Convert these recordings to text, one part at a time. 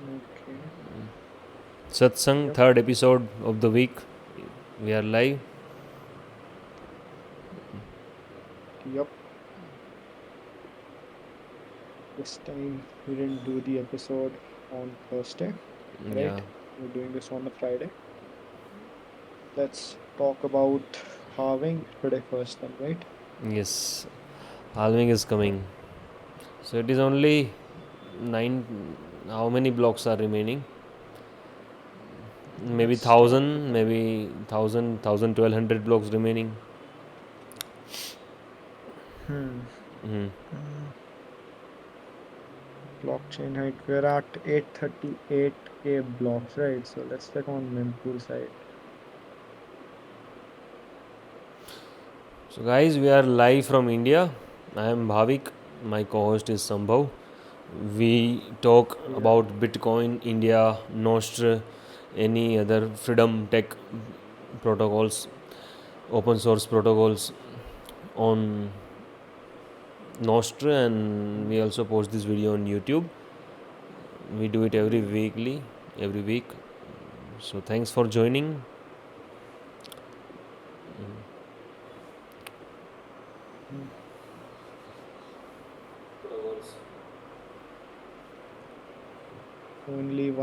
Okay. SatSang, Yep. third episode of the week. We are live. Yep. This time we didn't do the episode on Thursday, Yeah. right? We're doing this on a Friday. Let's talk about halving today first, then, right? Yes. Halving is coming. So it is only 9. How many blocks are remaining? Maybe Let's start with 1000, that. maybe 1000, 1200 blocks remaining. Hmm. Mm. Mm, Blockchain height. We're at 838K blocks, right? So let's check on mempool side. So, guys, we are live from India. I am Bhavik. My co host is Sambhav. We talk Yeah. about Bitcoin, India, Nostr, any other freedom tech protocols, open source protocols on Nostr, and we also post this video on YouTube. We do it Yeah. every week. So, thanks for joining. Mm. Only Your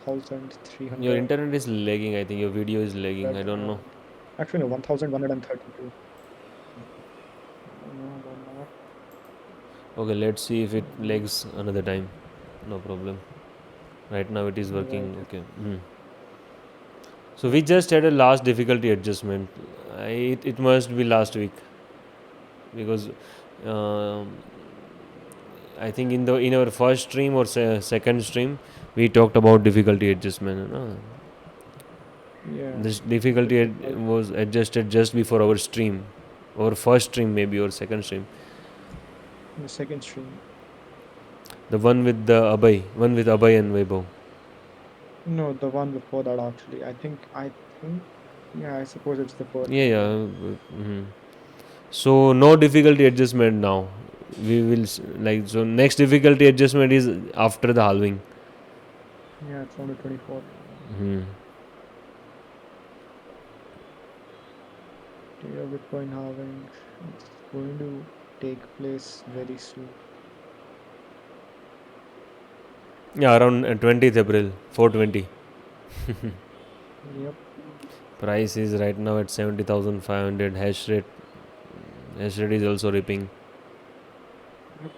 1,300. internet is lagging, I think. Your video is lagging. I don't know. Actually, no, 1,132. No, no, no. Okay, let's see if it lags another time. No problem. Right now it is working. Right. Okay. So we just had a last difficulty adjustment. It must be last week because um I think in our first stream or second stream we talked about difficulty adjustment. Yeah. This difficulty was adjusted just before our stream, our first stream maybe or second stream. The second stream. The one with Abhay and Vaibhav. No, the one before that actually. I think, yeah, I suppose it's the first Yeah, one yeah. then. So no difficulty adjustment now. We will like so next difficulty adjustment is after the halving. Yeah, it's on the 24th. Hmm. Day of Bitcoin halving. It's going to take place very soon. Yeah, around 20th April, 420. Yep. Price is right now at 70,500. Hash rate is also ripping. Yep.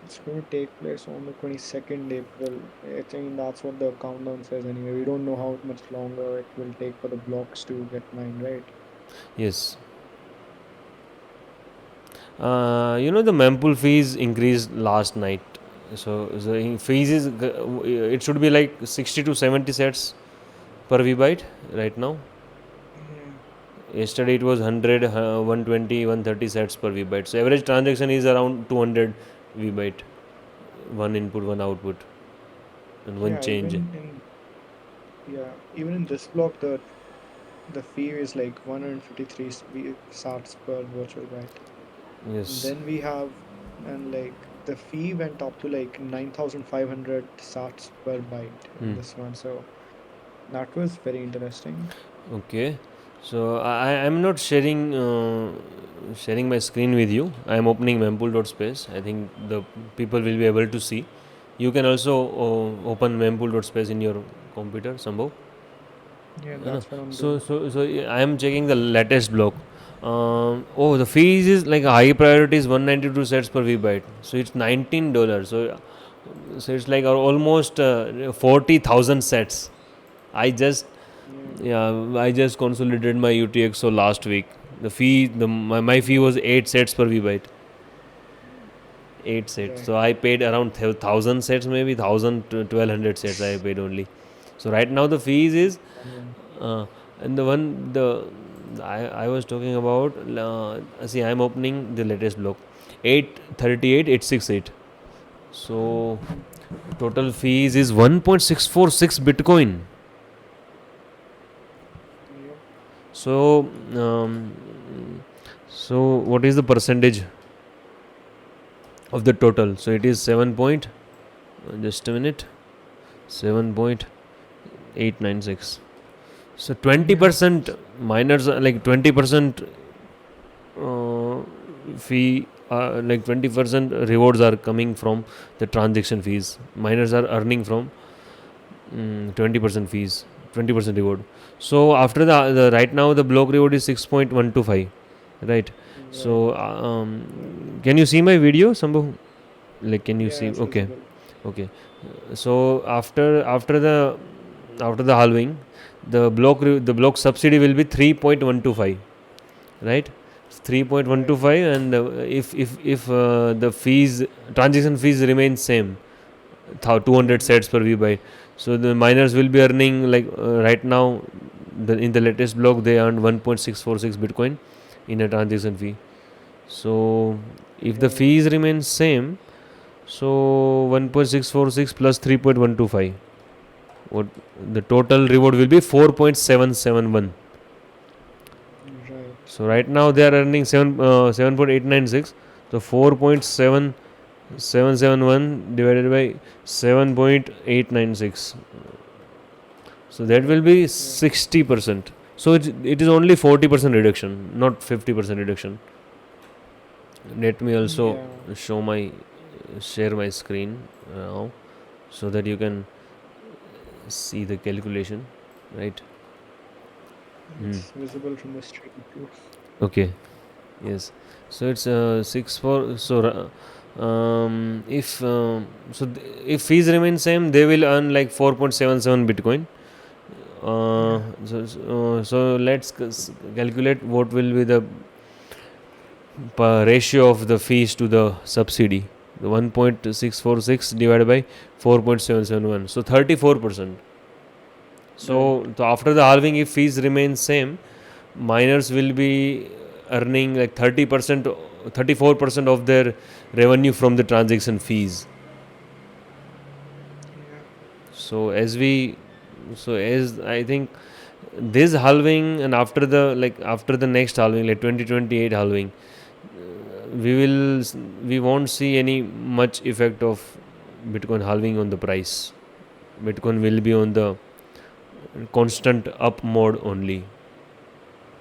It's going to take place on the 22nd April. I think that's what the countdown says anyway. We don't know how much longer it will take for the blocks to get mined, right? Yes. The mempool fees increased last night. So the fees is it should be like 60 to 70 sets per vbyte right now. Yeah. Yesterday it was 100, 120, 130 sets per vbyte. So average transaction is around 200 vbyte. One input, one output, and one Yeah, change. even in this block, the fee is like 153 sats per virtual byte. And Yes. then we have, and like the fee went up to like 9,500 sats per byte in Hmm. this one. So that was very interesting. Okay. So I'm not sharing my screen with you. I'm opening mempool.space. I think the people will be able to see. You can also open mempool.space in your computer somehow. Yeah, है ना? that's what I'm So, doing. so, so I am checking the latest block. The fees is like high priority is 192 sets per vbyte. So it's $19. So it's like almost 40,000 sets. I just Yeah, I just consolidated my UTXO last week. My fee was 8 sets per vbyte. 8 sets. okay. So I paid around 1,000 sets, maybe 1,1200 sets I paid only. So right now the fees is Yeah. uh, and the one the I was talking about. See, I'm opening the latest block, 838,868. So Mhm. total fees is 1.646 Bitcoin. Yep. So um, so what is the percentage of the total. So it is 7 point, just a minute, 7.896. So Yeah. 20% miners are like 20% fee, like 20% rewards are coming from the transaction fees. Miners are earning from 20% fees, 20% reward. So after the right now the block reward is 6.125, right? Right. So can you see my video, Sambhu? Like, can you Yeah, see? it's Okay, visible. okay. So after the halving, the block subsidy will be 3.125, right? Right. 3.125, and if the fees, transaction fees remain same, 200 Mm-hmm. sets per vbyte, so the miners will be earning like right now, in the latest block they earned 1.646 bitcoin in a transaction fee. So if the Right. fees remain same, so 1.646 plus 3.125, what the total reward will be 4.771. Right. So right now they are earning 7.896. So 4.7771 divided by 7.896. So that will be Yeah. 60%. So it is only 40% reduction, not 50% reduction. Let me also Yeah. show my share my screen now, so that you can see the calculation, right? Hmm. It's visible from the stream too. Okay. Yes. So it's 6 4. So if if fees remain same, they will earn like 4.77 Bitcoin. Yeah. So let's calculate what will be the ratio of the fees to the subsidy. The 1.646 divided by 4.771. So 34%. Right. So after the halving, if fees remain same, miners will be earning like 30%, 34% of their revenue from the transaction fees. Yeah. So as I think this halving, and after the next halving, like 2028 halving, we will we won't see any much effect of Bitcoin halving on the price. Bitcoin will be on the constant up mode only,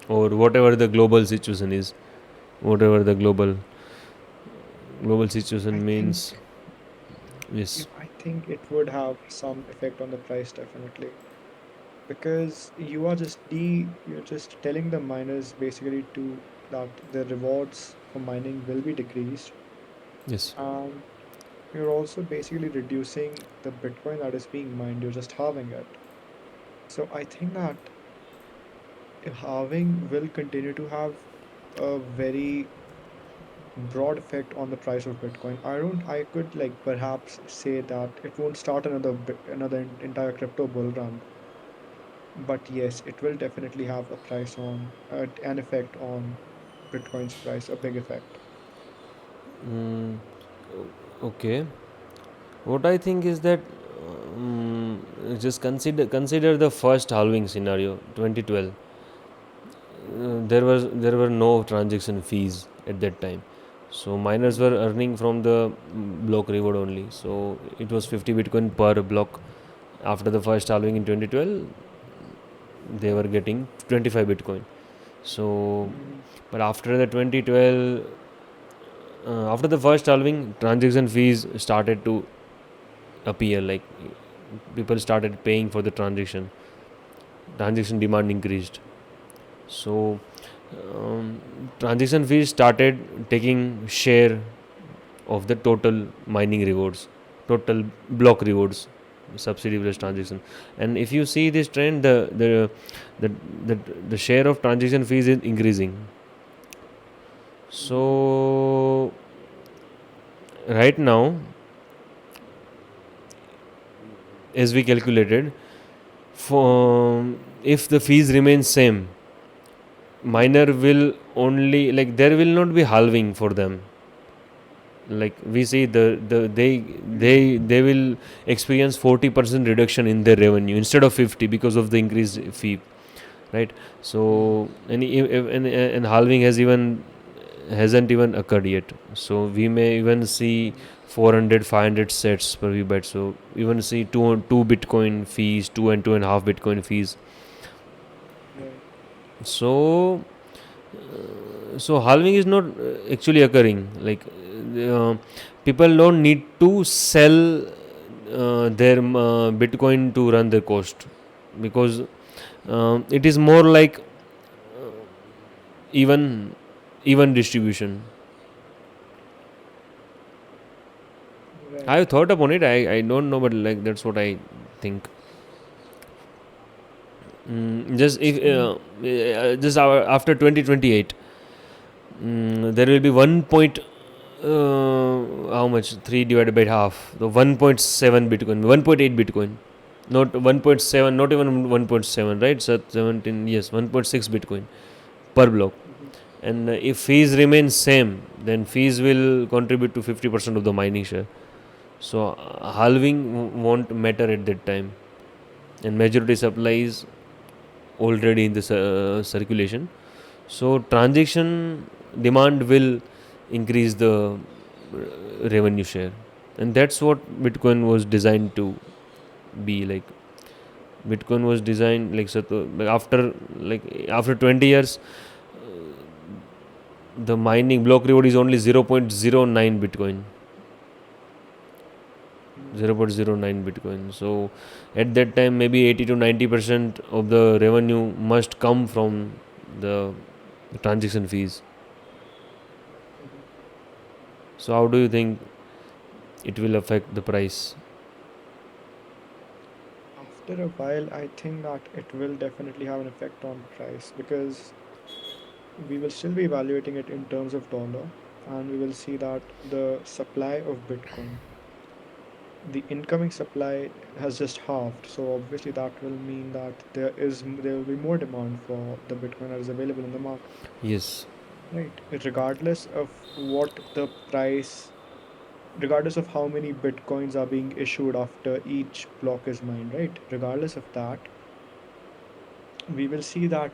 or whatever the global situation is, whatever the global I situation think means. yeah, Yes. I think it would have some effect on the price definitely. Because you're just telling the miners basically to that the rewards for mining will be decreased, Yes. and you're also basically reducing the Bitcoin that is being mined. You're just halving it. So I think that halving will continue to have a very broad effect on the price of Bitcoin. I could like perhaps say that it won't start another entire crypto bull run, but yes, it will definitely have a price on an effect on Bitcoin's price, a big effect. Mm, okay. What I think is that just consider the first halving scenario, 2012. There were no transaction fees at that time, so miners were Mhm. earning from the block reward only. So it was 50 Bitcoin per block. After the first halving in 2012, they were getting 25 Bitcoin. So, Mhm. but after the 2012, after the first halving, transaction fees started to appear. Like, people started paying for the transaction demand increased. So transaction fees started taking share of the total mining rewards, total block rewards, subsidy plus transaction. And if you see this trend, the the, the share of transaction fees is increasing. Mhm. So right now, as we calculated, Mhm. for if the fees remain same, miner Mhm. will only, like, there will not be halving for them. Like we see, Mhm. they will experience 40% reduction in their revenue instead of 50 because of the increased fee, right? Mhm. So and halving has even hasn't even occurred yet. So we may even see 400, 500 sets per VBIT. So even see two Bitcoin fees, 2 and 2.5 Bitcoin fees. Right. So halving is not actually occurring. Like uh, people don't need to sell their Bitcoin to run their cost, because it is more like even distribution. I Right. have thought upon it. I don't know, but like that's what I think. Just if So just after 2028, there will be 1 point how much 3 divided by half, the 1.7 Bitcoin, 1.8 Bitcoin, not 1.7, not even 1.7, right? So 17, yes, 1.6 Bitcoin per block. mhm, And if fees remain same, then fees will contribute to 50% of the mining share. So halving won't matter at that time, and majority supply is already in the circulation. So transaction demand will increase the revenue share, and that's what Bitcoin was designed to be like. Bitcoin was designed like, so after 20 years, the mining block reward is only 0.09 Bitcoin. mm, 0.09 Bitcoin. So at that time, maybe 80 to 90% of the revenue must come from the transaction fees. mhm. So how do you think it will affect the price? After a while, I think that it will definitely have an effect on price because we will still be evaluating it in terms of dollar, and we will see that the supply of Bitcoin, the incoming supply has just halved. So obviously that will mean that there will be more demand for the Bitcoin that is available in the market, Yes. right? Regardless of what the price, regardless of how many Bitcoins are being issued after each block is mined, right? Regardless of that, we will see that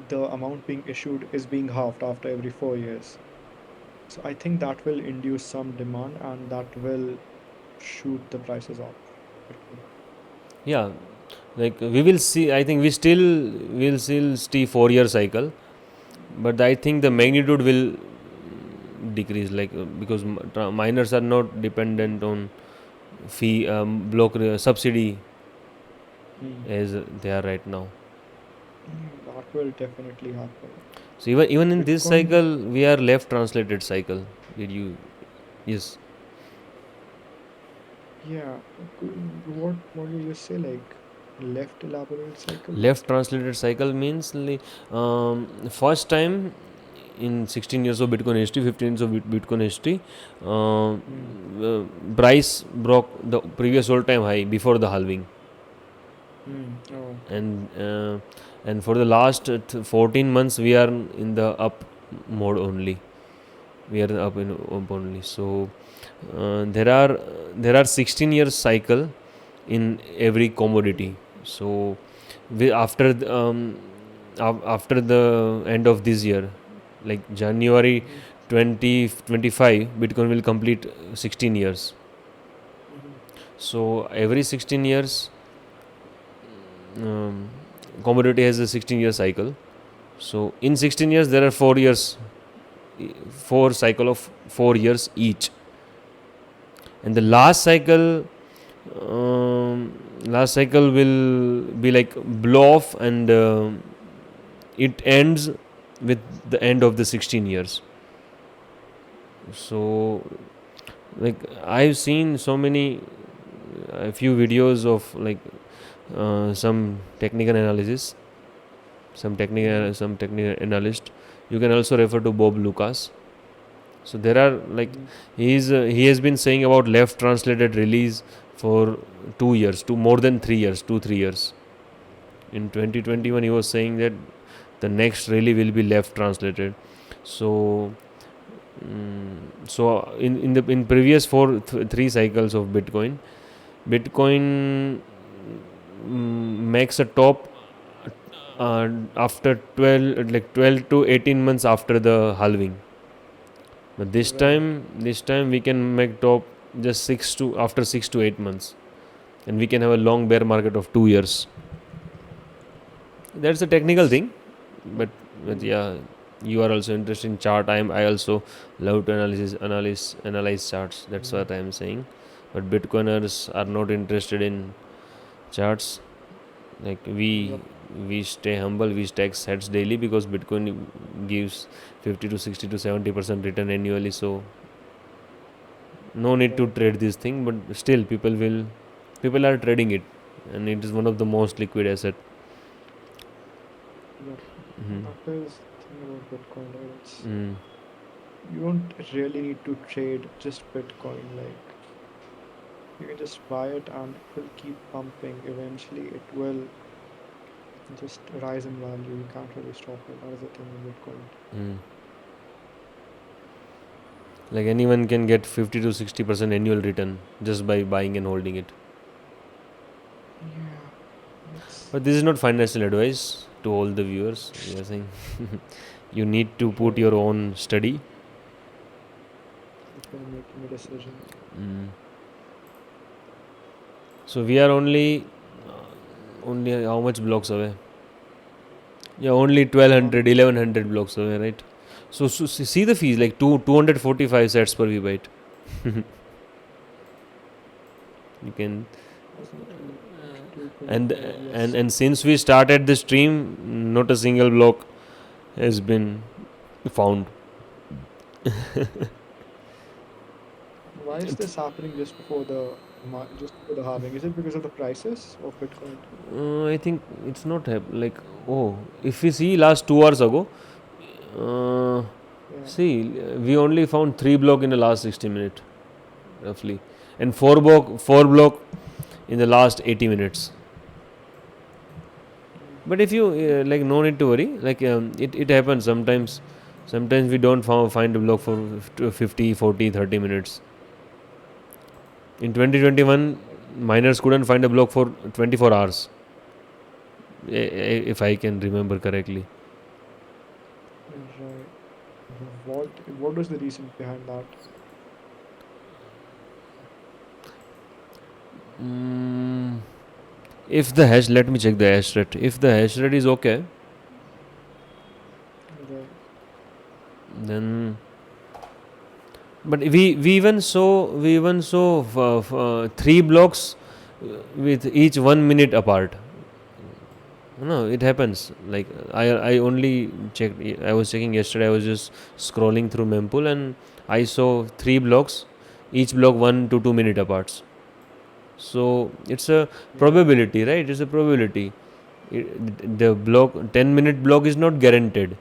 the amount being issued is being halved after every 4 years. So I think that will induce some demand and that will shoot the prices up quickly. Yeah. Like we will see. I think we still will still see 4 year cycle, but I think the Mm, magnitude will decrease. Like because miners are not dependent on fee block subsidy mm, as they are right now. that will definitely happen. So even in this Bitcoin, cycle, we are left translated cycle. Did you? Yes. yeah. What did you say? Like left elaborated cycle? Left translated cycle means like, first time in 16 years of Bitcoin history, 15 years of Bitcoin history, Mm, price broke the previous all time high before the halving, oh, okay. and for the last 14 months we are in the up mode only. We are up in up only. So there are 16 years cycle in every commodity. So after after the end of this year, like January Mm-hmm, 2025, Bitcoin will complete 16 years. mm-hmm, So every 16 years, um, commodity has a 16-year cycle. So in 16 years there are 4 years, four cycle of 4 years each, and the mm-hmm, last cycle will be like blow off, and it ends with the end of the 16 years. So like I've seen so many a few videos of like some technical analysis, mm-hmm, some technical analyst. You can also refer to Bob Lucas. So there are like mm-hmm, he has been saying about left translated release for 2 years, to more than 3 years, 2 3 years. In mm-hmm, 2021, he was saying that the next rally will be left translated. So in previous three cycles of Bitcoin makes a top after 12 to 18 months after the halving. But Right. this time we can make top just 6 to 8 months, and we can have a long bear market of 2 years. That's a technical That's thing, not. but Mm, yeah, you are also interested in chart. I also love to analyze charts. That's mm, what I am saying. But Bitcoiners are not interested in charts. Like yep. we stay humble, we stack sets daily because Bitcoin gives 50 to 60 to 70% return annually. So no need to Right. trade this thing, but still people are trading it, and it is one of the most liquid asset. Yep. Mm-hmm. That is the thing about Bitcoin, right? It's Mm. you don't really need to trade just Bitcoin. Like you can just buy it and it will keep pumping. Eventually, it will just rise in value. You can't really stop it. That is the thing with Bitcoin. Mm. Like anyone can get 50 to 60% annual return just by buying and holding it. Yeah, that's But this is not financial advice to all the viewers. We are saying you need to put right. your own study. Before making a decision. Mm. So we are only how much blocks away? Yeah, only 1200, One. 1100 blocks away, right? So see the fees like 245 sets per byte. You can Approximately and 225. and Yes. and since we started the stream, not a single block has been found. Why is this happening just before the halving? Is it because of the prices of Bitcoin? I think it's not like, oh, if we see last 2 hours ago, uh, Yeah. see, we only found 3 block in the last 60 minutes roughly, and four block in the last 80 minutes. Mm, But if you like, no need to worry. Like it happens sometimes. Sometimes we don't find a block for 50, 40, 30 minutes. In 2021, miners couldn't find a block for 24 hours, if I can remember correctly. right. What was the reason behind that? Mm, if the hash, let me check the hash rate. If the hash rate is okay, Right. then. But we even saw 3 blocks with each 1 minute apart. No, it happens. Like I only checked. I was checking yesterday. I was just scrolling through mempool and I saw 3 blocks, each block 1 to 2 minute apart. So it's a Yeah. probability, right? It's a probability. The block 10-minute block is not guaranteed,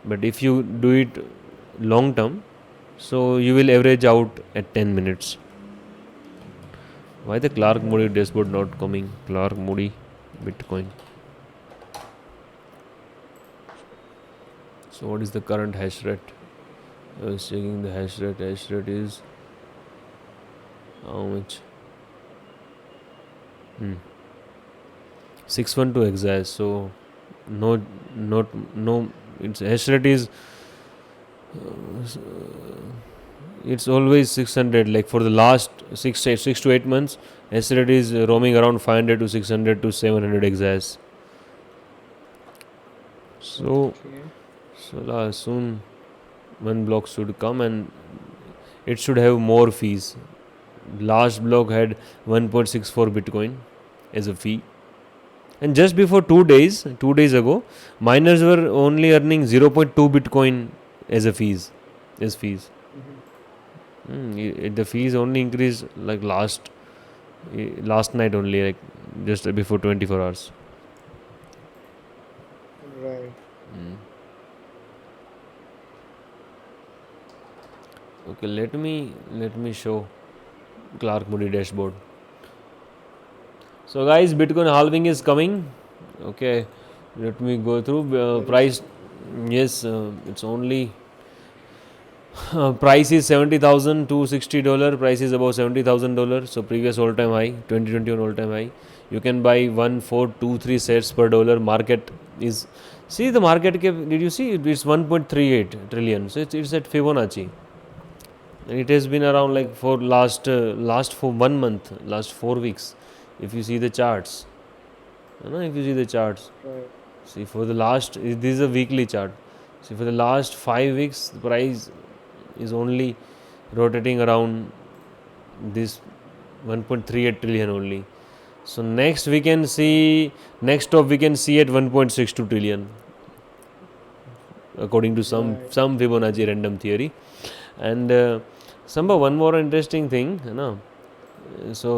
but if you do it long term, so you will average out at 10 minutes. Why the Clark Moody Right. dashboard not coming? Clark Moody Bitcoin. So what is the current hash rate? I was checking the hash rate. Hash rate is how much? Hmm. 612 exas. So no, not no. Its hash rate is it's always 600. Like for the last 6 to 8 months, hash rate is roaming around 500 to 600 to 700 exas. So Okay. soon one block should come and it should have more fees. Last block had 1.64 Bitcoin as a fee. And just before 2 days ago, miners were only earning zero point 0.2 Bitcoin as a fees, as fees. Hmm. The fees only increased like last night only, like just before 24 hours. Right. Mm. Okay, let me show Clark Moody dashboard. So guys, Bitcoin halving is coming. Okay, let me go through Very price. soon. Yes, it's only price is 70,000 to $60. Price is about $70,000. So previous all time high, 2021 all time high. You can buy 1, 4, 2, 3 sets per dollar. Market is, see the market cap. Did you see? It's 1.38 trillion. So it's at Fibonacci. It has been around like Right. for last for 1 month, last 4 weeks. If you see the charts, if you see the charts, Right. see for the last, this is a weekly chart. See for the last 5 weeks, the price is only rotating around this 1.38 trillion only. So next we can see, next top we can see at 1.62 trillion, according to Right. some Fibonacci random theory. And one more interesting thing, so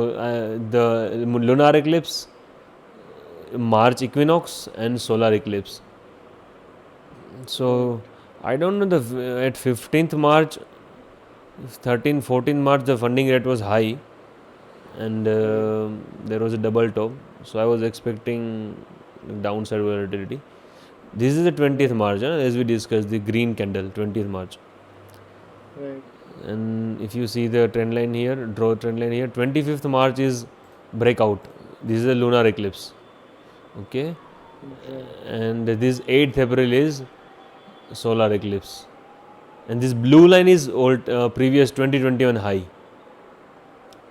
the lunar eclipse, March equinox, and solar eclipse. Right. So I don't know, the at 15th March, 13th, 14th March, the funding rate was high, and Right. there was a double top. So I was expecting downside volatility. This is the 20th Right. March, as we discussed, the green candle, 20th March. Right. And if you see the trend line here, draw trend line here, 25th March is breakout. This is a lunar eclipse. Okay, Right. and this 8th April is solar eclipse. And this blue line is old previous 2021 high.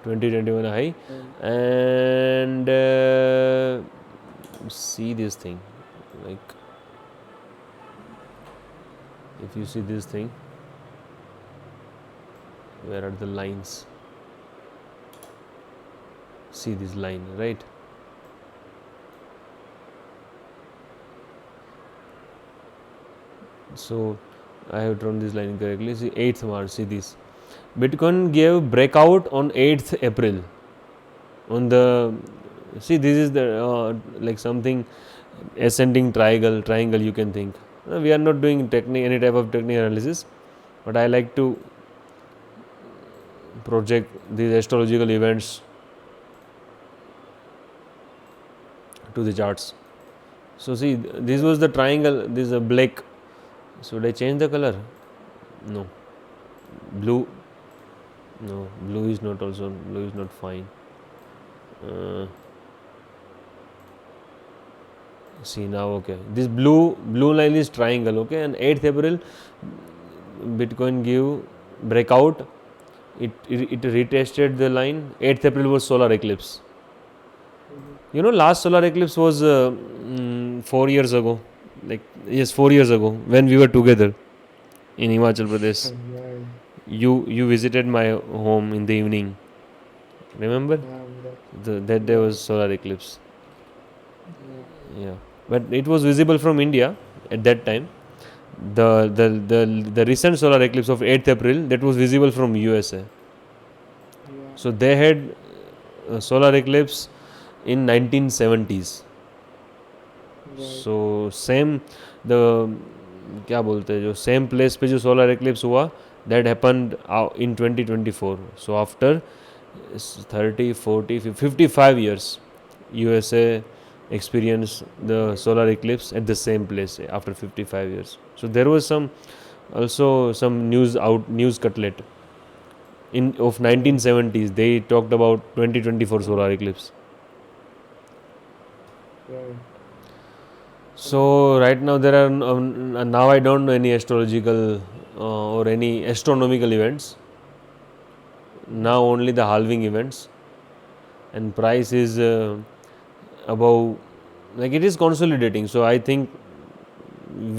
2021 high. Right. And see this thing, like if you see this thing, where are the lines? See this line, right? So I have drawn this line correctly. See 8th March, see this. Bitcoin gave breakout on 8th April. On the, see, this is the like something ascending triangle you can think. We are not doing any type of technical analysis, but I like to project these astrological events to the charts. So see, this was the triangle. This is a black. Should I change the color? No. Blue. No. Blue is not also. Blue is not fine. Uh, see now, okay. This blue line is triangle, okay. And 8th April, Bitcoin give breakout. It retested the line. 8th April was solar eclipse. Mhm. Last solar eclipse was 4 years ago. Like, yes, 4 years ago, when we were together in Himachal Pradesh. Right. You visited my home in the evening. Remember? That. That day Yeah. was solar eclipse. Yeah. Yeah, but it was visible from India at that time. The recent solar eclipse of 8th April, that was visible from USA. Yeah. So they had solar eclipse in 1970s. Right. So same, the क्या बोलते हैं, जो same place पे जो solar eclipse हुआ, that happened in 2024. So after 30, 40, 55 years, USA experienced the Right. solar eclipse at the same place after 55 years. So there was some news cutlet in of Right. 1970s. They talked about 2024 solar eclipse. Right. So right now there are now I don't know any astrological or any astronomical events. Now Mhm. only the halving events, and price is above, like it is consolidating. So I think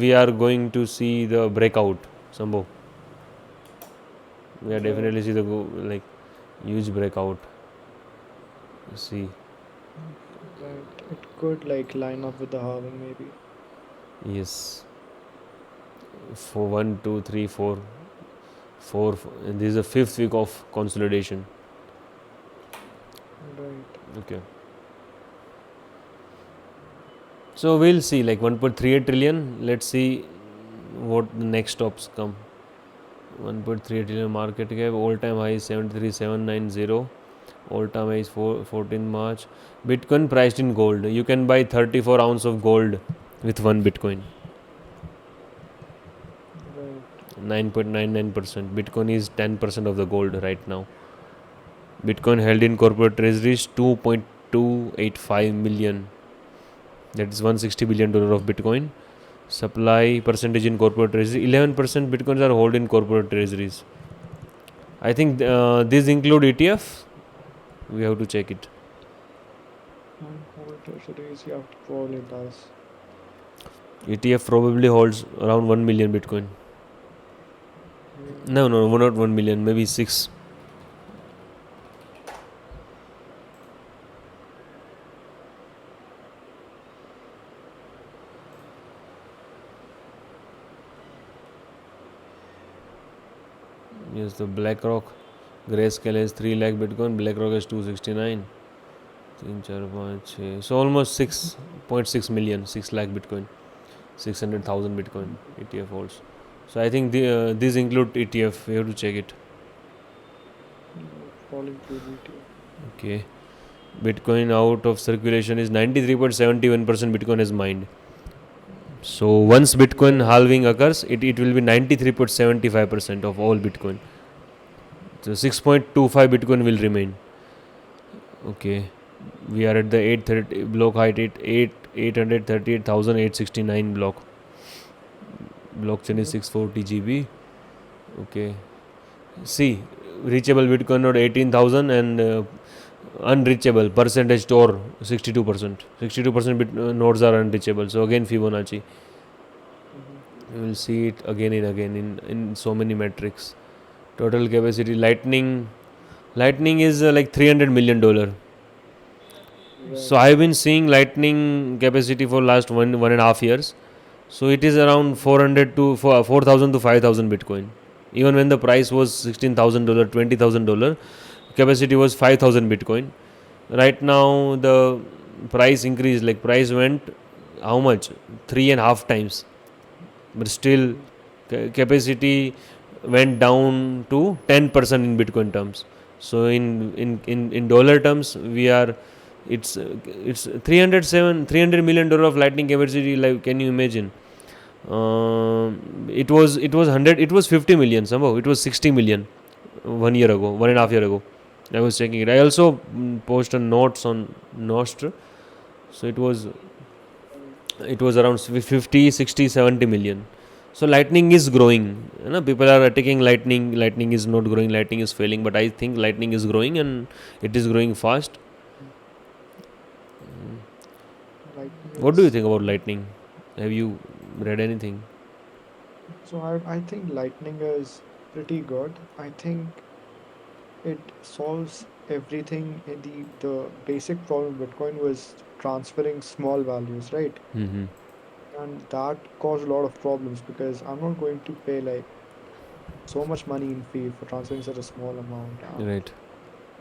we are going to see the breakout somehow. We are Right. definitely see the like huge breakout. See, Right. It could like line up with the halving maybe. yes, for 4. And this is the fifth week of consolidation. Right. Okay. So we'll see, like 1.38 trillion. Let's see what the next stops come. 1.38 trillion market cap, all time high is 73,790. All time high is 14 March. Bitcoin priced in gold. You can buy 34 ounce of gold with one Bitcoin. Right. 9.99%. Bitcoin is 10% of the gold right now. Bitcoin held in corporate treasuries 2.285 million. That is $160 billion of Bitcoin. Supply percentage in corporate treasury, 11% Bitcoins are held in corporate treasuries. I think these include ETF. We have to check it. Hold treasuries, yeah, probably does. ETF probably holds around 1 million Bitcoin. Yeah. No, no, not 1 million, maybe 6. Yes, the BlackRock Grayscale has 3 lakh Bitcoin, BlackRock has 269. 3, 4, 5, 6. So almost 6.6 million, 6 lakh Bitcoin, 600,000 Bitcoin ETF holds. So I think these include ETF. We have to check it. Yeah, probably include ETF. Okay. Bitcoin out of circulation is 93.71% Bitcoin is mined. So once Bitcoin Right. halving occurs, it will be 93.75% of all Bitcoin. So 6.25 Bitcoin will remain. Okay. We are at the 830 block height at 838,869 block. Blockchain is Yep. 640 GB. Okay. See, reachable Bitcoin node 18,000 and unreachable percentage store 62%. 62% nodes are unreachable. So again Fibonacci. Mm-hmm. You will see it again and again in so many metrics. Total capacity lightning is like $300 million. So Right. I've been seeing lightning capacity for last 1.5 years. So it is around Mm-hmm. 400 to 4,000 to 5,000 Bitcoin. Even when the price was $16,000, $20,000, capacity was 5,000 Bitcoin. Right now the price increased. Like price went how much? 3.5 times. But still Mm-hmm. capacity went down to 10% in Bitcoin terms. So in dollar terms, we are it's 300 million of lightning capacity. Like, can you imagine? It was 100. It was 50 million somehow. It was 60 million 1 year ago, 1.5 year ago. I was checking it. I also posted notes on Nostr. So Right. it was around 50, 60, 70 million. So lightning is growing. People are attacking lightning. Lightning is not growing. Lightning is failing. But I think lightning is growing and it is growing fast. Mm. Lightning What do you is think about lightning? Have you read anything? so I think lightning is pretty good. I think it solves everything. The basic problem of Bitcoin was transferring small values, right? Mm-hmm. And that caused a lot of problems because I'm not going to pay like so much money in fee for transferring such a small amount, Right.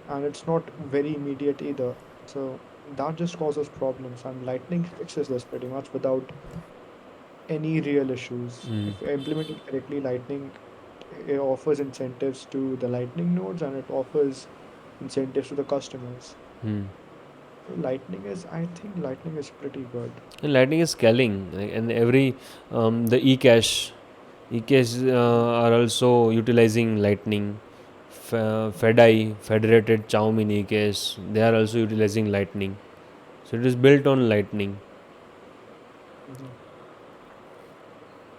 and it's not very immediate either. So that just causes problems, and Lightning fixes this pretty much without any real issues. Mm. If implemented correctly, Lightning it offers incentives to the Lightning nodes and it offers incentives to the customers. Mm. So I think Lightning is pretty good. And lightning is scaling, like, and every the ecash are also utilizing lightning. Fedi federated Xiaomi ecash, they are also utilizing lightning. So it is built on lightning. Mhm.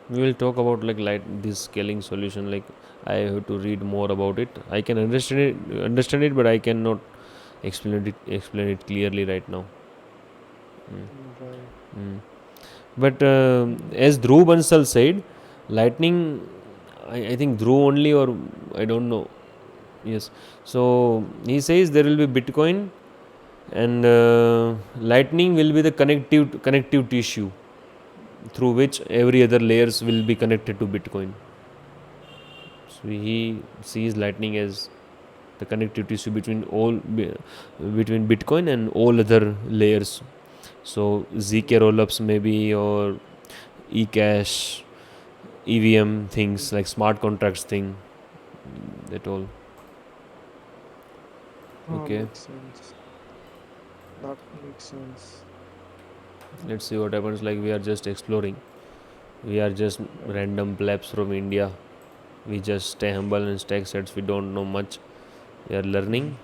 We will talk about like this scaling solution. Like, I have to read more about it. I can understand it, but I cannot explain it clearly right now. Mm. Right. Mm. But as Dhruv Bansal said, lightning, I think Dhruv only, or I don't know. Yes. So he says there will be Bitcoin and lightning will be the connective tissue through which every other layers will be connected to Bitcoin. So he sees lightning as the connective tissue between Bitcoin and all other layers. So ZK rollups maybe, or eCash, EVM things like smart contracts thing, that all. Okay, Makes sense. That makes sense. let's see what happens. Like, we are just exploring. We are just Right. random plebs from India. We just stay humble and stay sets. We don't know much. We are learning.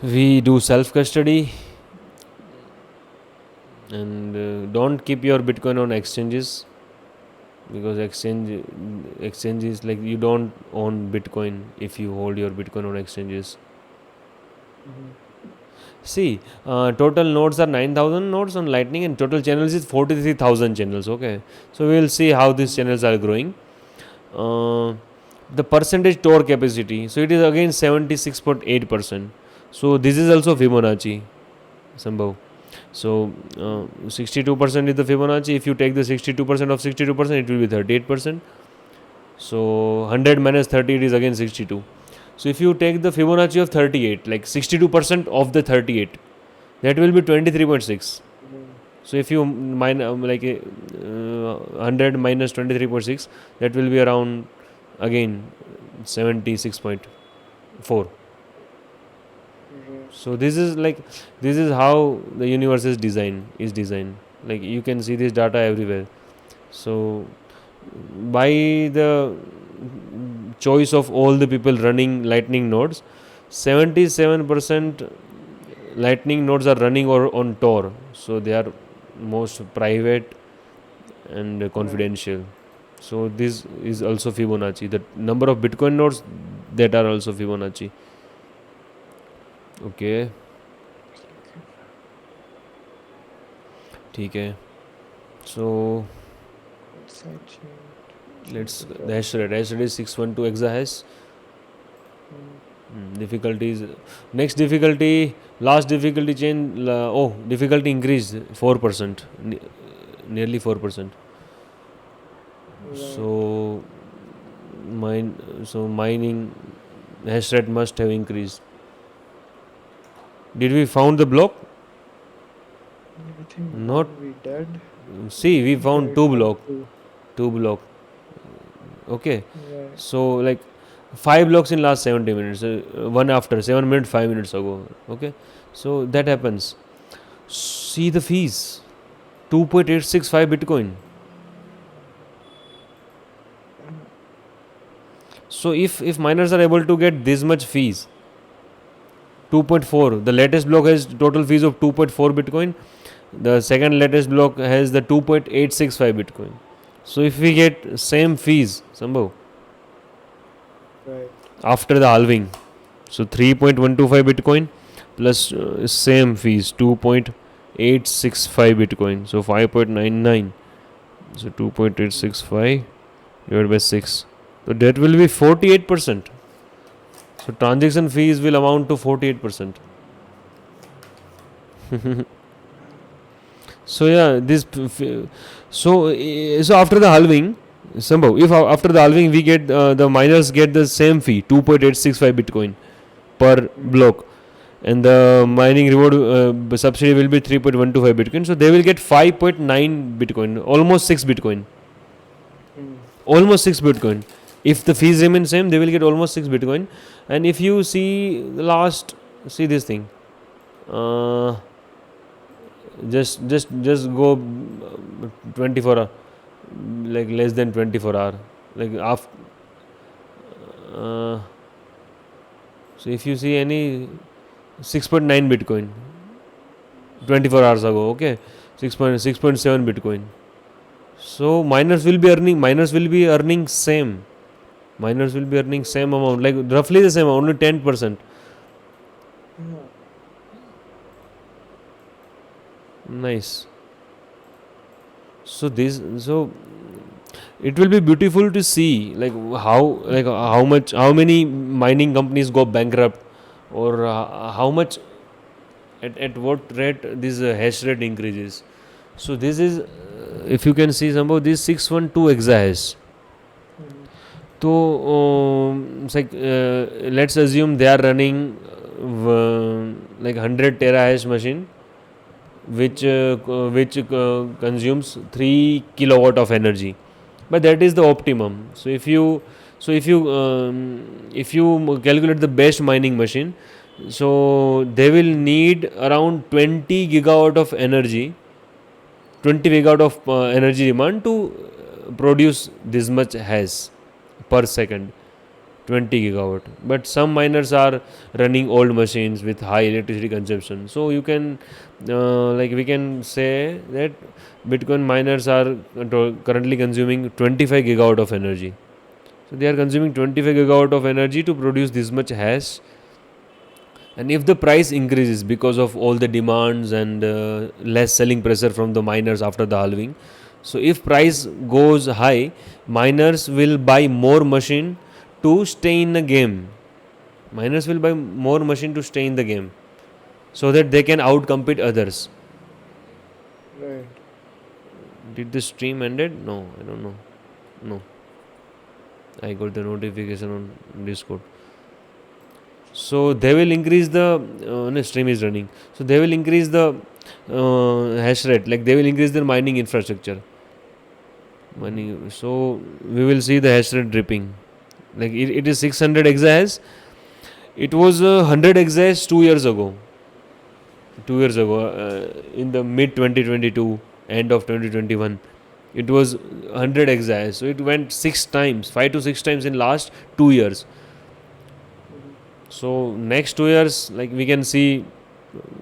We do self custody and don't keep your Bitcoin on exchanges. because exchange is like you don't own Bitcoin if you hold your Bitcoin on exchanges. Mhm. See, total nodes are 9,000 nodes on Lightning, and total channels is 43,000 channels. Okay, so we will see how these Mhm. channels are growing. Uh, the percentage Tor capacity, so it is again 76.8%. So this is also Okay. Fibonacci, Sambhav. So Mhm. 62% is the Fibonacci. If you take the 62% of 62%, it will be 38%. So 100 minus 30, it is again 62. So if you take the Fibonacci of 38, like 62% of the 38, that will be 23.6. Mhm. So if you 100 minus 23.6, that will be around again 76.4. Right. So this is how the universe is designed. Like you can see this data everywhere. So by the choice of all the people running lightning nodes, 77% lightning nodes are running or on Tor, so they are most private and Right. confidential. So this is also Fibonacci. The number of Bitcoin nodes that are also Fibonacci. Okay, Just looking for ठीक है. So what side chain let's changes the hash rate is 612 exahash. Mhm. Difficulties, next difficulty, last difficulty chain, difficulty increased 4%, nearly 4%. Right. So mining hash rate must have increased. Did we found the block? I think Not. one we did. See, we Yeah, found it was two. two block. Okay, Right. so like 5 blocks in last 70 minutes, one after 7 minutes 5 minutes ago. Okay, so that Mhm. happens. See the fees, 2.865 Bitcoin. Uh, So if miners are able to get this much fees, 2.4, the latest block has total fees of 2.4 Bitcoin. The second latest block has the 2.865 Bitcoin. So if we get same fees, somehow Right. after the halving, so 3.125 Bitcoin plus same fees 2.865 Bitcoin, so 5.99, so Mhm. 2.865 divided by 6, so that will be 48%. So transaction fees will amount to 48%. So yeah, so after the halving, somehow if after the halving we get the miners get the same fee 2.865 Bitcoin per Mhm. block, and the mining reward subsidy will be 3.125 Bitcoin. So they will get 5.9 Bitcoin, almost 6 Bitcoin, Mhm. almost 6 Bitcoin. If the fees remain same, they will get almost 6 Bitcoin. And if you see the last, see this thing, uh, just go 24 hour, like less than 24 hour, like after. Uh, so if you see any 6.9 Bitcoin 24 hours ago, okay, 6.7 Bitcoin. So miners will be earning same. Miners will be earning same amount, like roughly the same, only 10%. Yeah. Nice. So it will be beautiful to see how many mining companies go bankrupt, or how much, at what rate this hash rate increases. So this is, if you can see some of this 612 exahash. Mhm. So it's like, let's assume they are running like 100 terahash machine, Mhm. which consumes 3 kilowatt of energy, but that is the optimum. So if you calculate the best mining machine, so they will need around 20 gigawatt of energy, 20 gigawatt of energy demand to produce this much hash per second. 20 gigawatt. But some miners are running old machines with high electricity consumption. So you can, like we can say that Bitcoin miners are currently consuming 25 gigawatt of energy. So they are consuming 25 gigawatt of energy to produce this much hash. And if the price increases because of all the demands and less selling pressure from the miners after the halving, so if price goes high, miners will buy more machine to stay in the game. Miners will buy more machine to stay in the game, so that they can outcompete others. Right. Did the stream ended? No, I don't know. No, I got the notification on Discord. So they will increase the no, stream is running. So they will increase the hash rate. Like they will increase their mining infrastructure. Mining. So we will see the hash rate dripping. Like it is 600 exahash. It was 100 exahash 2 years ago. 2 years ago, in the mid 2022, end of 2021, it was 100 exahash. So it went 6 times, 5 to 6 times in last 2 years. Mhm. So next 2 years, like we can see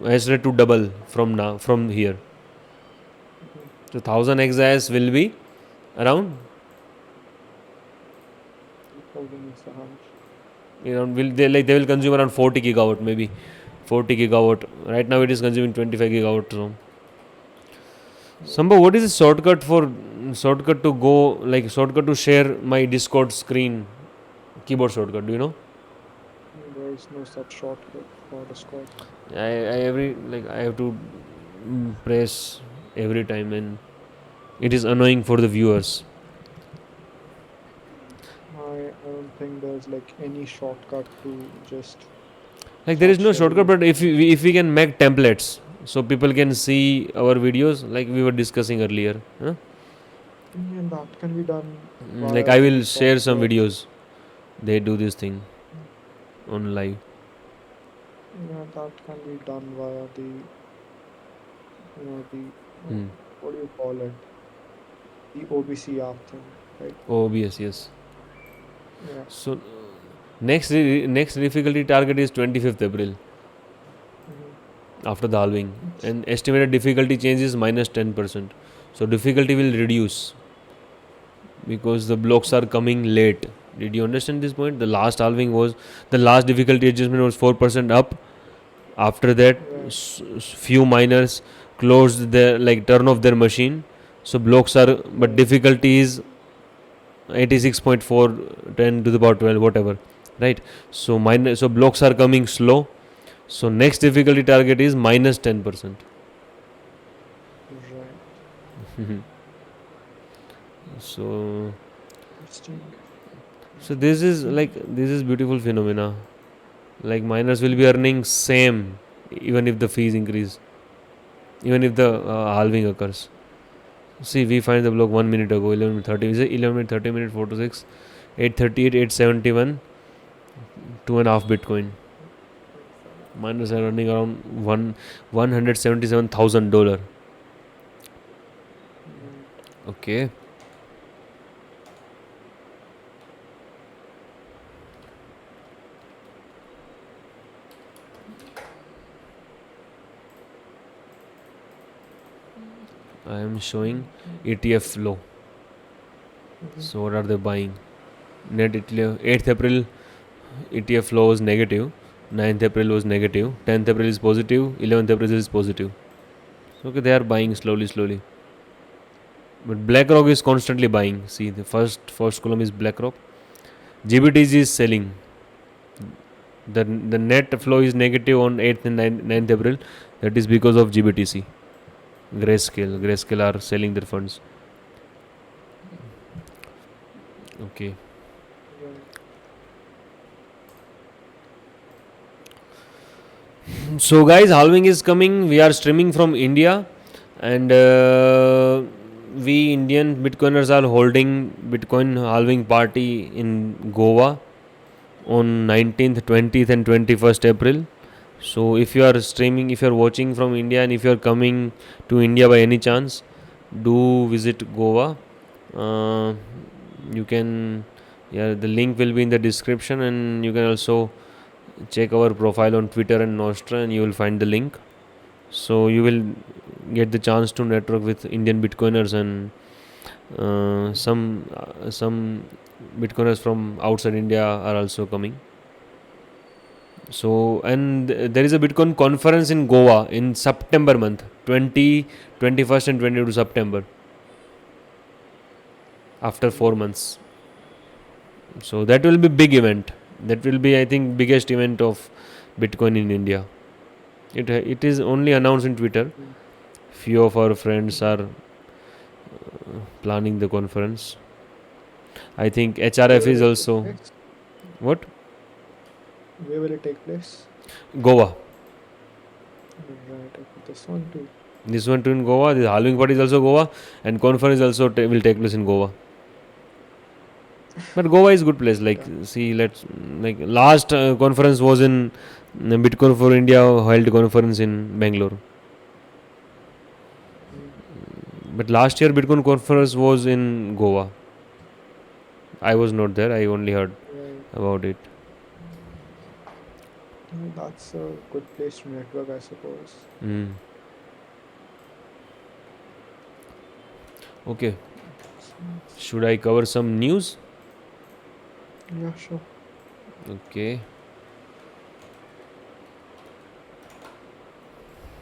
hash rate to double from now from here. Mhm. So 1000 exahash will be around 2000 exahash. will they like they will consume around 40 gigawatt, maybe 40 gigawatt. Right now it is consuming 25 gigawatt. So Right. Samba, what is the shortcut to go, like shortcut to share my Discord screen, keyboard shortcut? Do you know? There is no such shortcut for Discord. I have to press every time, and it is annoying for the viewers. I don't think there's like any shortcut to just Like there is start no sharing shortcut, it. but if we can make templates so people can see our videos, like we were discussing earlier, huh? And that can be done Like via I will the share some software. videos. They do this thing on live. Yeah, that can be done via the Hmm. what do you call it? The OBC app thing, right? OBS, yes. Yeah. So next difficulty target is 25th April Hmm. after the halving, and estimated difficulty change is -10%. So difficulty will reduce because the blocks are coming late. Did you understand this point? The last difficulty adjustment was 4% up. After that, Right. few miners closed their, like turn off their machine. So blocks are, but Right. difficulty is 86.4, 10 to the power 12, whatever, right? So blocks are coming slow. So next difficulty target is -10%. Right. so Interesting. so this is beautiful phenomena. Like miners will be earning same even if the fees increase, even if the halving occurs. See, we find the block 1 minute ago, 11:30. Is it 11:30, 4 to 6, 8:38, 871, 2.5 Bitcoin. Miners are earning around $177,000. Right. Okay. I am showing ETF flow. Mhm. So what are they buying? Net ETF, 8th April ETF flow was negative, 9th April was negative, 10th April is positive, 11th April is positive. So okay, they are buying slowly. But BlackRock is constantly buying. See, the first column is BlackRock. GBTG is selling. The net flow is negative on 8th and 9th April. That is because of GBTC. Grayscale are selling their funds. Okay. Right. So guys, halving is coming. We are streaming from India, and we Indian Bitcoiners are holding Bitcoin halving party in Goa on 19th, 20th, and 21st April. So if you are streaming, if you are watching from India, and if you are coming to India by any chance, do visit Goa. Uh, you can Yeah, the link will be in the description, and you can also check our profile on Twitter and Nostra, and you will find the link. So you will get the chance to network with Indian Bitcoiners, and some Bitcoiners from outside India are also coming. So, and there is a Bitcoin conference in Goa in September month, 21st and 22 September, after 4 months. So that will be big event. That will be, I think, biggest event of Bitcoin in India. It is only announced in Twitter. Mm. Few of our friends are planning the conference. I think Where HRF will is it take also place? what? Where will it take place? Goa. Right, okay, this one too. This one too in Goa. The Halving Party is also Goa, and conference also will take place in Goa. But Goa is good place. Like, Yeah. see, let's like last conference was in Bitcoin for India held conference in Bangalore. Mm. But last year Bitcoin conference was in Goa. I was not there. I only heard Right. about it. Yeah, that's a good place to network, I suppose. Mm. Okay. Should I cover some news? Yeah, sure. Okay.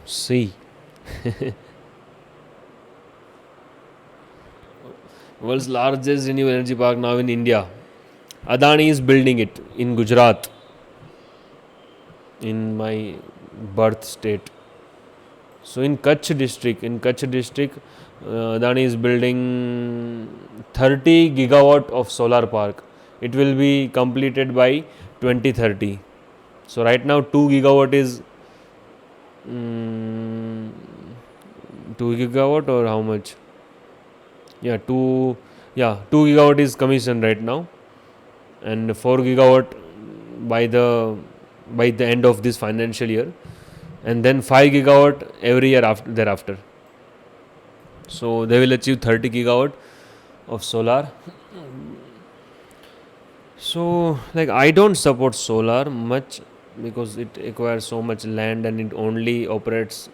See, world's largest renewable energy park now in India. Adani is building it in Gujarat, in my birth state. So in Kutch district, Adani is building 30 gigawatt of solar park. It will be completed by 2030. So right now 2 gigawatt is mm, 2 gigawatt or how much? Yeah, 2 gigawatt is commissioned right now, and 4 gigawatt by the end of this financial year, and then 5 gigawatt every year after thereafter. So they will achieve 30 gigawatt of solar. So like I don't support solar much because it requires so much land and it only operates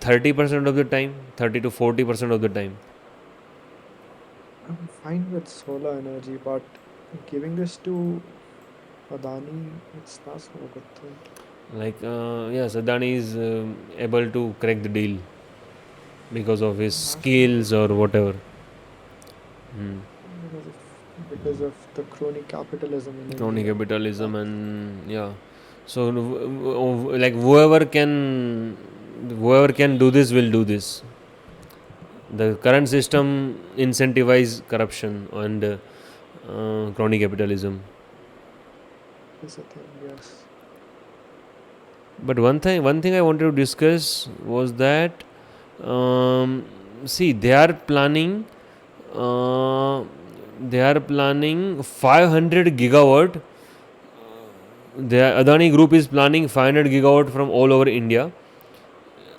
30% of the time, 30 to 40% of the time. I'm fine with solar energy, but giving this to Adani, that's not a good thing. Like yes, Adani is able to crack the deal because of his Has to skills or whatever. Hmm. because of the crony capitalism in Crony India. capitalism, That and yeah, so like whoever can do this will do this. The current system incentivize corruption and crony capitalism. is a thing. Yes. But one thing I wanted to discuss was that um, see uh, they are planning 500 gigawatt. The Adani Group is planning 500 gigawatt from all over India,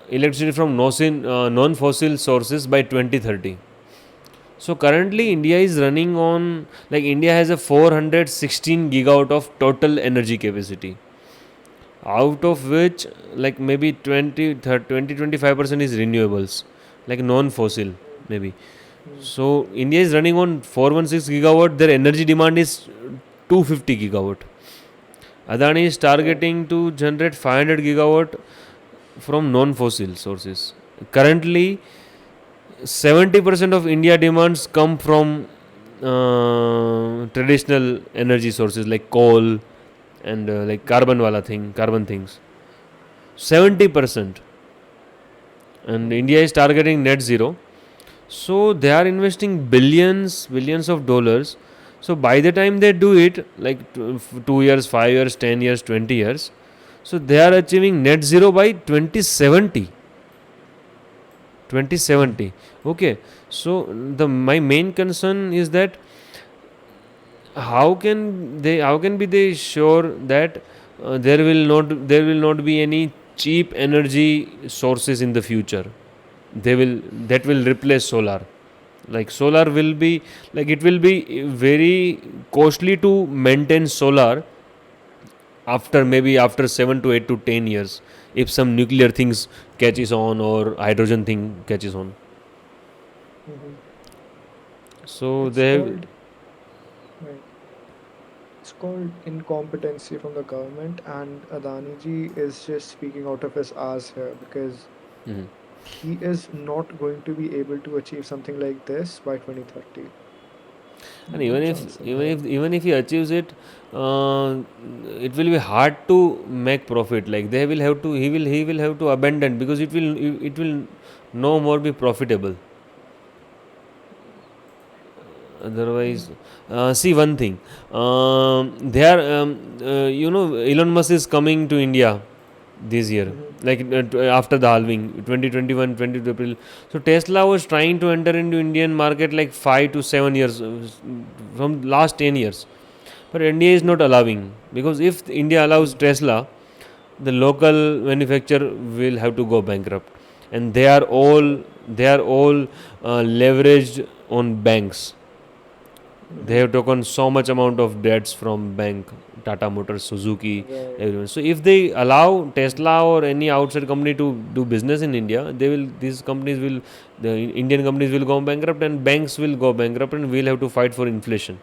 electricity from non-fossil sources by 2030. So currently Mm. India is running on, like India has a 416 gigawatt of total energy capacity, out of Mm. which like maybe 25% is renewables, like non-fossil Mm. maybe. Mm. So India is running on 416 gigawatt. Their energy demand is 250 gigawatt. Adani is Right. targeting to generate 500 gigawatt from non-fossil sources. Currently, 70% of India demands come from traditional energy sources like coal and like Mm. carbon things. 70%, and Mm. India is targeting net zero. So they are investing billions of dollars. So by the time they do it, like 2 years, 5 years, 10 years, 20 years, so they are achieving net zero by 2070. 2070. Okay. So the my main concern is that how can be they sure that there will not be any cheap energy sources in the future, they will that will replace solar. Like solar will be, like it will be very costly to maintain solar after maybe after 7 to 8 to 10 years, if some nuclear things catches on or hydrogen thing catches on. Hmm. So It's they have. called, right. It's called incompetency from the government, and Adani ji is just speaking out of his ass here because Mhm. he is not going to be able to achieve something like this by 2030. And No chance in hell. even if he achieves it, uh, it will be hard to make profit. Like they will have to, he will have to abandon, because it will no more be profitable otherwise. See one thing, they are Elon Musk is coming to India this year, Mm-hmm. like after the halving 2021 20 April. So Tesla was trying to enter into Indian market like 5 to 7 years, from last 10 years, but India is not allowing, because if India allows Mm-hmm. Tesla, the local manufacturer will have to go bankrupt, and they are all leveraged on banks. They Mm-hmm. have taken so much amount of debts from bank, Tata Motors, Suzuki, Right. everyone. So if they allow Tesla or any outside company to do business in India, these companies will, the Indian companies will go bankrupt, and banks will go bankrupt, and we'll have to fight for inflation.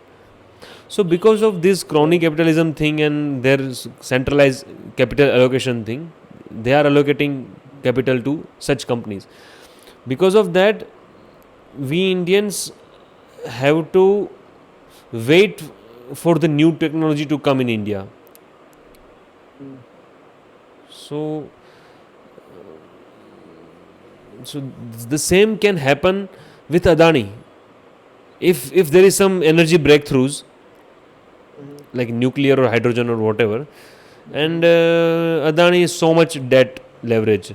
So because of this crony Right. capitalism thing and their centralized capital allocation thing, they are allocating Mhm. capital to such companies. Because of that, we Indians have to wait for the new technology to come in India. Mm. So, so the same can happen with Adani. If there is some energy breakthroughs Mhm. like nuclear or hydrogen or whatever, and Mhm. Adani is so much debt leverage.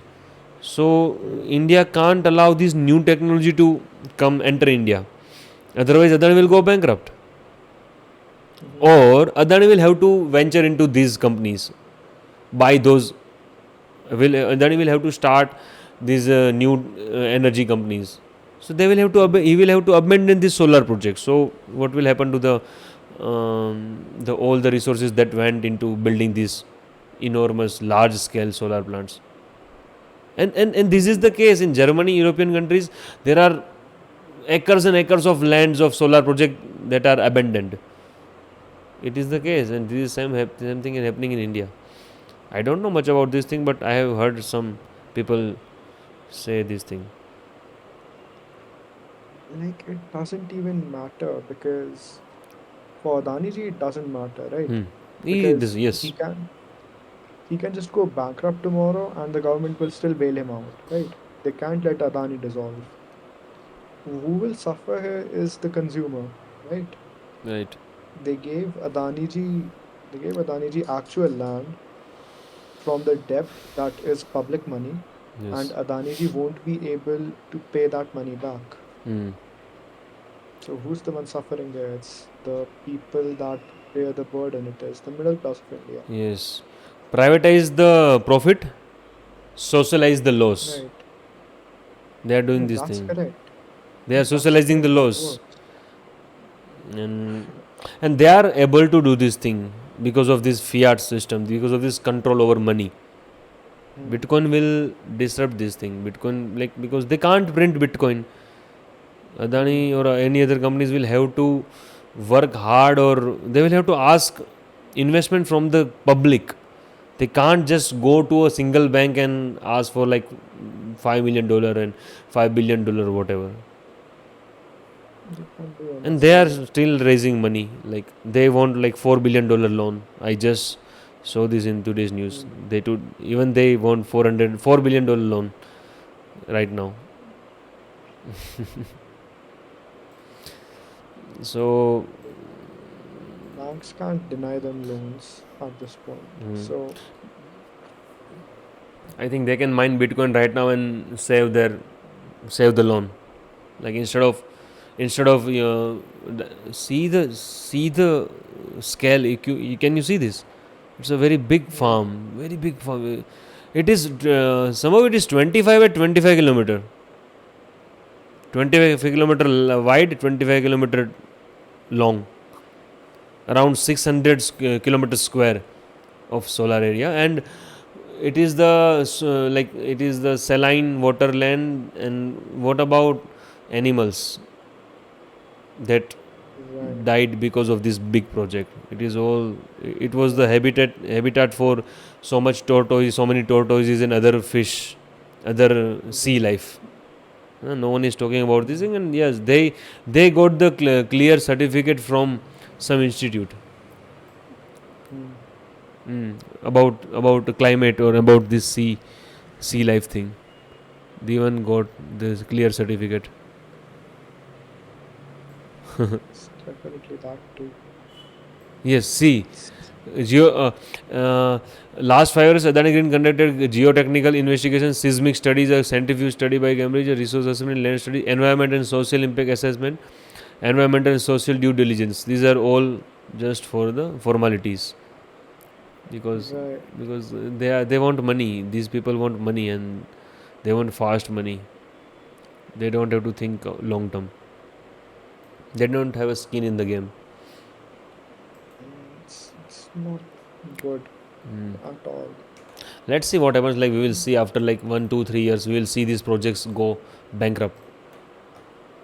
So Mhm. India can't allow this new technology to come enter India. Otherwise, Adani will go bankrupt. Mhm. Or Adani will have to venture into these companies, buy those. Adani will have to start these new energy companies. So they will have to Mhm. he will have to abandon this solar project. So what will happen to the all the resources that went into building these enormous large scale solar plants? And this is Mhm. the case in Germany, European countries. There are acres and acres of lands of solar project that are abandoned. It is the Mhm. case, and this is same thing is happening in India. I don't know much about this thing, but I have heard some people say this thing. Like it doesn't even matter because for Adani ji it doesn't matter, right? Hmm. Because Yes. he can just go bankrupt tomorrow and the government will still bail him out, right? They can't let Adani dissolve. Who will suffer here is the consumer, right? Right. They gave Adani ji they gave Adani ji actual land from the debt that is public money, and Yes. Adani ji won't be able to pay that money back. Hmm. So who's the one suffering there? It's the people that bear the burden. It is the middle class of India. Yes. Privatize the profit, socialize the loss. Right. They are doing Right. this That's thing. correct. They are That's socializing the correct. That loss, works. and they are able to do this thing because of this fiat system, because of this control over money. Hmm. Bitcoin will disrupt this thing. Bitcoin, like, because they can't print Bitcoin. Hmm. Adani or any other companies will have to work hard, or they will have to ask investment from the public. They can't just go to a single bank and ask for like $5 million and $5 billion whatever. They can't do And they are anything. still raising money. Like they want like $4 billion loan. I just saw this in today's news. Hmm. They want $4 billion loan right now. So Banks can't deny them loans at this point. mm, So I think they can mine Bitcoin right now and save the loan. Like instead of see the scale. Can you see this? It's a very big yeah. farm, very big farm. It is some of it is 25 at 25 kilometer. 25 kilometer wide, 25 kilometer long, around 600 kilometers square of solar area. And it is the like it is the saline water land. And what about animals that Right. died because of this big project? It is all, it was the habitat for so much tortoise, so many tortoises and other fish, other sea Right. life. No one is talking about this thing. And yes, they got the clear certificate from some institute, Mm. about the climate or about this sea life thing. They even got this clear certificate. It's definitely that too. Yes, see, Geo, last 5 years, Adani Green conducted geotechnical investigation, seismic studies, a centrifuge study by Cambridge, a resource assessment, land study, environment and social impact assessment, environmental and social due diligence. These are all just for the formalities, because Right. they want money. These people want money, and they want fast money. They don't have to think long term. They don't have a skin in the game. It's not good Mm. at all. Let's see what happens. Like, we will see after like 1, 2, 3 years. We will see these projects go bankrupt,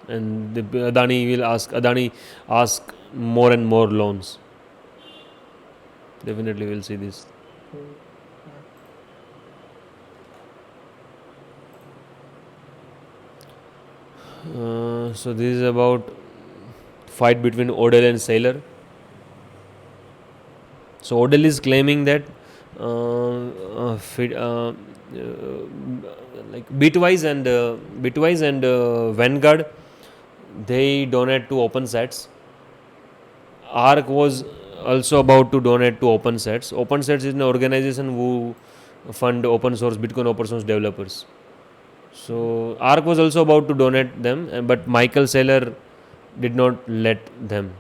and Adani ask more and more loans. Definitely, we'll see this. Mm. So this is about fight between Odell and Saylor. So Odell is claiming that like Bitwise and Vanguard, they donate to OpenSats. ARC was also about to donate to OpenSats. OpenSats is an organization who fund open source Bitcoin open source developers. So ARC was also about to donate them, but Michael Saylor did not let them.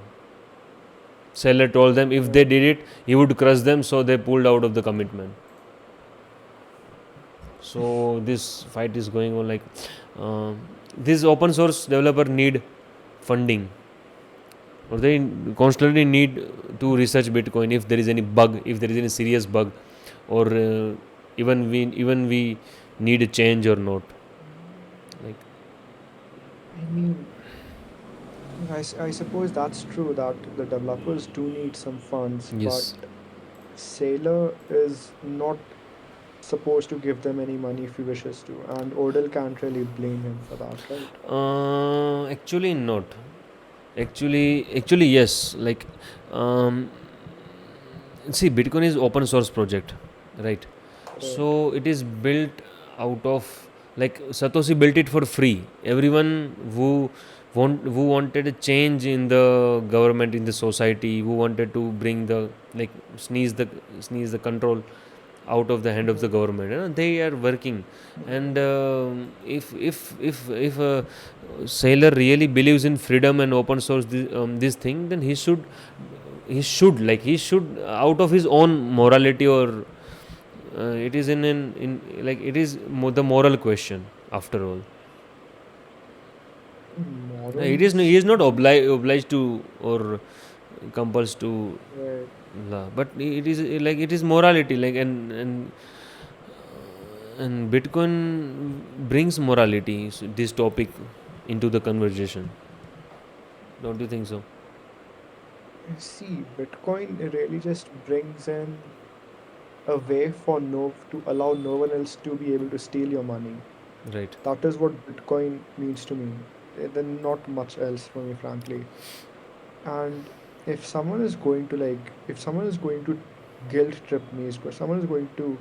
Saylor told them if they Right. did it, he would crush them. So they pulled out of the commitment. So this fight is going on. Like, uh, this open source developer need funding, or they constantly need to research Bitcoin if there is any bug, if there is any serious bug, or even we need a change or not. Like, I mean, I suppose that's true that the developers do need some funds, but yes. Sailor is not supposed to give them any money if he wishes to, and Odell can't really blame him for that, right? Actually not. Actually yes. Like, um, see, Bitcoin is open source project, right? Right. So it is built out of, like, Satoshi built it for free. Everyone who wanted a change in the government, in the society, who wanted to bring the, like, sneeze the control out of the hand of the Right. government, they are working. And if Sailor really believes in freedom and open source, this thing, then he should out of his own morality, or it is in like, it is the moral question after all. He is Morals. not obliged to, or compels to. Right. But it is like, it is morality, like, and Bitcoin brings morality, this topic, into the conversation. Don't you think so? See, Bitcoin really just brings in a way for to allow no one else to be able to steal your money. Right. That is what Bitcoin means to me. Then not much else for me, frankly. And if someone is going to guilt trip me, if someone is going to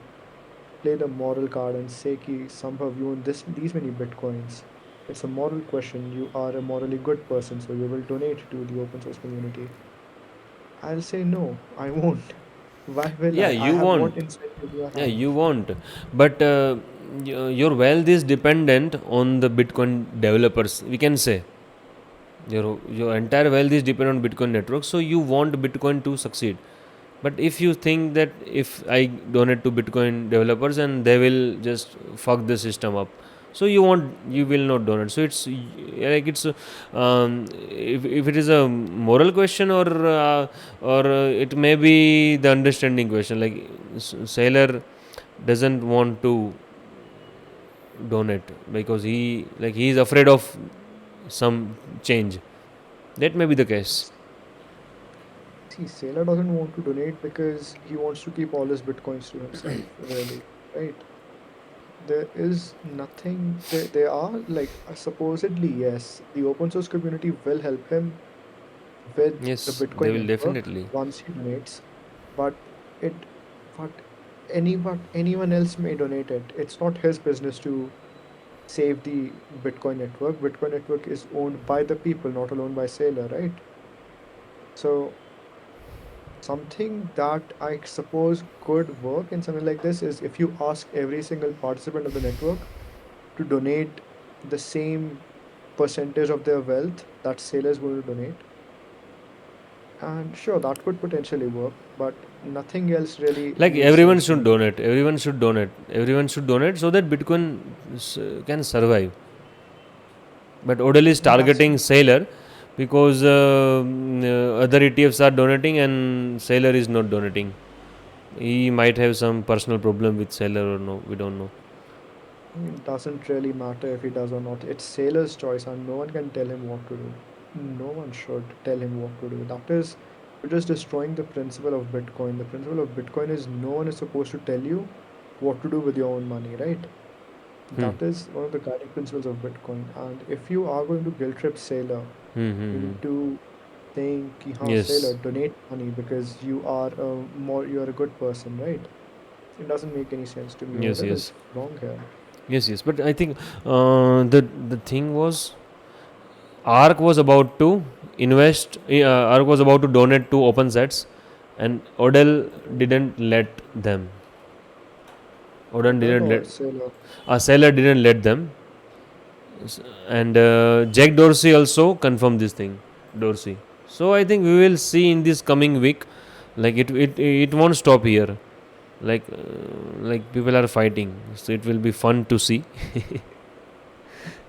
play the moral card and say ki somehow you own these many bitcoins, it's a moral question. You are a morally good person, so you will donate to the open source community. I'll say no, I won't. Why will Yeah, I you have what want. incentive do I Yeah, you have? want. But your wealth is dependent on the Bitcoin developers, we can say. Your entire wealth is dependent on Bitcoin network, so you want Bitcoin to succeed. But if you think that if I donate to Bitcoin developers and they will just fuck the system up, So you will not donate. So it's like it's if it is a moral question, or it may be the understanding question. Like Sailor doesn't want to donate because he is afraid of some change. That may be the case. See, Sailor doesn't want to donate because he wants to keep all his bitcoins to himself, really, right? There is nothing, there are like supposedly, yes, the open source community will help him with the Yes, they Bitcoin will network definitely. once he donates, but it, but anyone else may donate it. It's not his business to save the Bitcoin network. Bitcoin network is owned by the people, not alone by Sailor, right? So something that I suppose could work in something like this is if you ask every single participant of the network to donate the same percentage of their wealth that Sailor is going to donate. And sure, that could potentially work, but nothing else really Like makes everyone sense to should me. donate. Everyone should donate. Everyone should donate so that Bitcoin can survive. But Odell is And that's targeting Sailor because other ETFs are donating and Sailor is not donating. He might have some personal problem with Sailor or no. We don't know. I mean, it doesn't really matter if he does or not. It's Sailor's choice, and no one can tell him what to do. No one should tell him what to do. That is, you're just destroying the principle of Bitcoin. The principle of Bitcoin is no one is supposed to tell you what to do with your own money, right? Hmm. That is one of the guiding principles of Bitcoin. And if you are going to guilt trip Sailor Hmm. Hmm. Hmm. into saying, ki, हाँ, Sailor, Yes. donate money because you're a good person, right? It doesn't make any sense to me. Yes. Odell Yes. is wrong here. Yes. Yes. But I think the thing was ARC was about to invest. ARC was about to donate to OpenSets, and Odell didn't let them. Odell Odell didn't or let. Sailor? Seller didn't let them, and Jack Dorsey also confirmed this thing. Dorsey. So I think we will see in this coming week. Like it won't stop here. Like people are fighting, so it will be fun to see.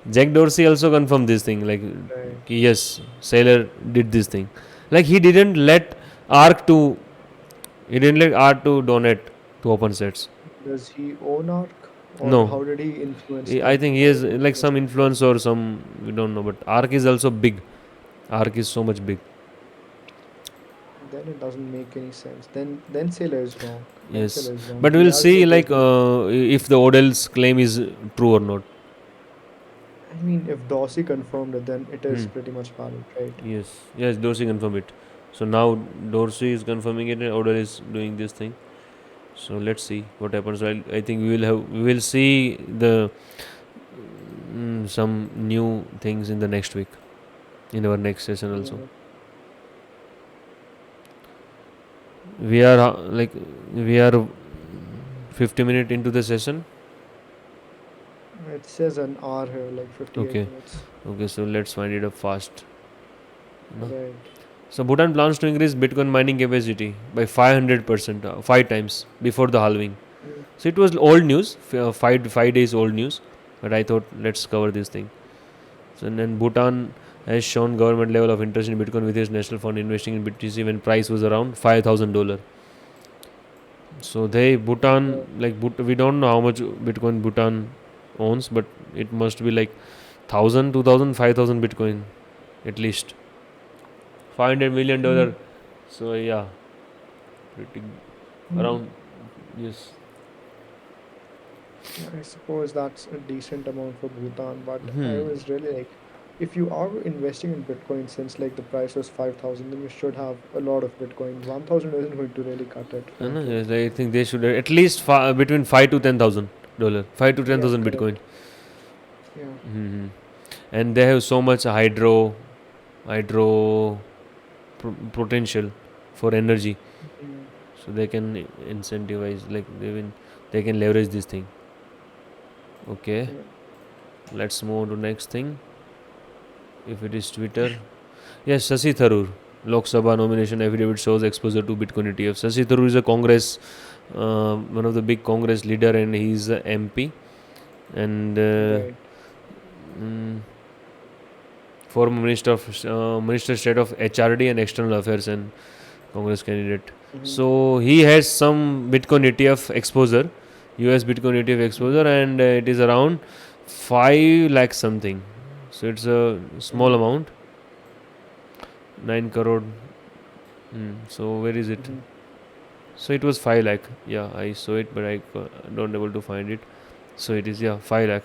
Jack Dorsey also confirmed this thing. Like Right. yes, Sailor did this thing. Like Arc to he didn't let Arc to donate to OpenSets. Does he own ARC, or No, how did he influence I them think he or has like influence some the plan? influence or some we don't know. But Arc is also big. Arc is so much big. Then it doesn't make any sense. Then Sailor is wrong. Then Yes, Sailor is wrong. but He we'll has the see like business. if the Odell's claim is true or not. I mean, if Dorsey confirmed it, then it is Hmm. pretty much valid, right? Yes, yes, Dorsey confirmed it. So now Dorsey is confirming it, and Odell is doing this thing. So let's see what happens. I think we will see the some new things in the next week in our next session also. Yeah. We are we are 50 minutes into the session. It says an hour here, like 58 Okay, minutes. okay. So let's wind it up fast. No? Right. So Bhutan plans to increase Bitcoin mining capacity by 500%, 5 times before the halving. Mm. So it was old news, 5 days old news, but I thought let's cover this thing. So and then Bhutan has shown government level of interest in Bitcoin with its national fund investing in BTC when price was around $5,000. So they Bhutan Yeah. we don't know how much Bitcoin Bhutan owns, but it must be like 1,000, 2,000, 5,000 Bitcoin at least. $500 million. Mm. So yeah, pretty Mm. around yes. Yeah, I suppose that's a decent amount for Bhutan, but I Hmm. was really like, if you are investing in Bitcoin since like the price was 5,000, then you should have a lot of Bitcoin. 1,000 isn't going to really cut it, I know, frankly. yes, I think they should at least between $5 to $10,000, 5 to 10,000 Yeah, Bitcoin. correct. Yeah. Hmm. And they have so much hydro potential for energy, Mm. so they can incentivize like they can leverage this thing. Okay, Yeah. let's move on to next thing. If it is Twitter, yes, Sasi Tharoor. Lok Sabha nomination affidavit shows exposure to Bitcoin ETF. Sasi Tharoor is a Congress, one of the big Congress leader, and he's a MP. and Right. mm, former Minister State of HRD and External Affairs and Congress candidate. Mm-hmm. So he has some Bitcoin ETF exposure, US Bitcoin ETF Mm-hmm. exposure, and it is around 5 lakh something. So it's a small Mm-hmm. amount, 9 crore. So where is it? Mm-hmm. So it was 5 lakh. Yeah, I saw it, but I don't able to find it. So it is, yeah, 5 lakh.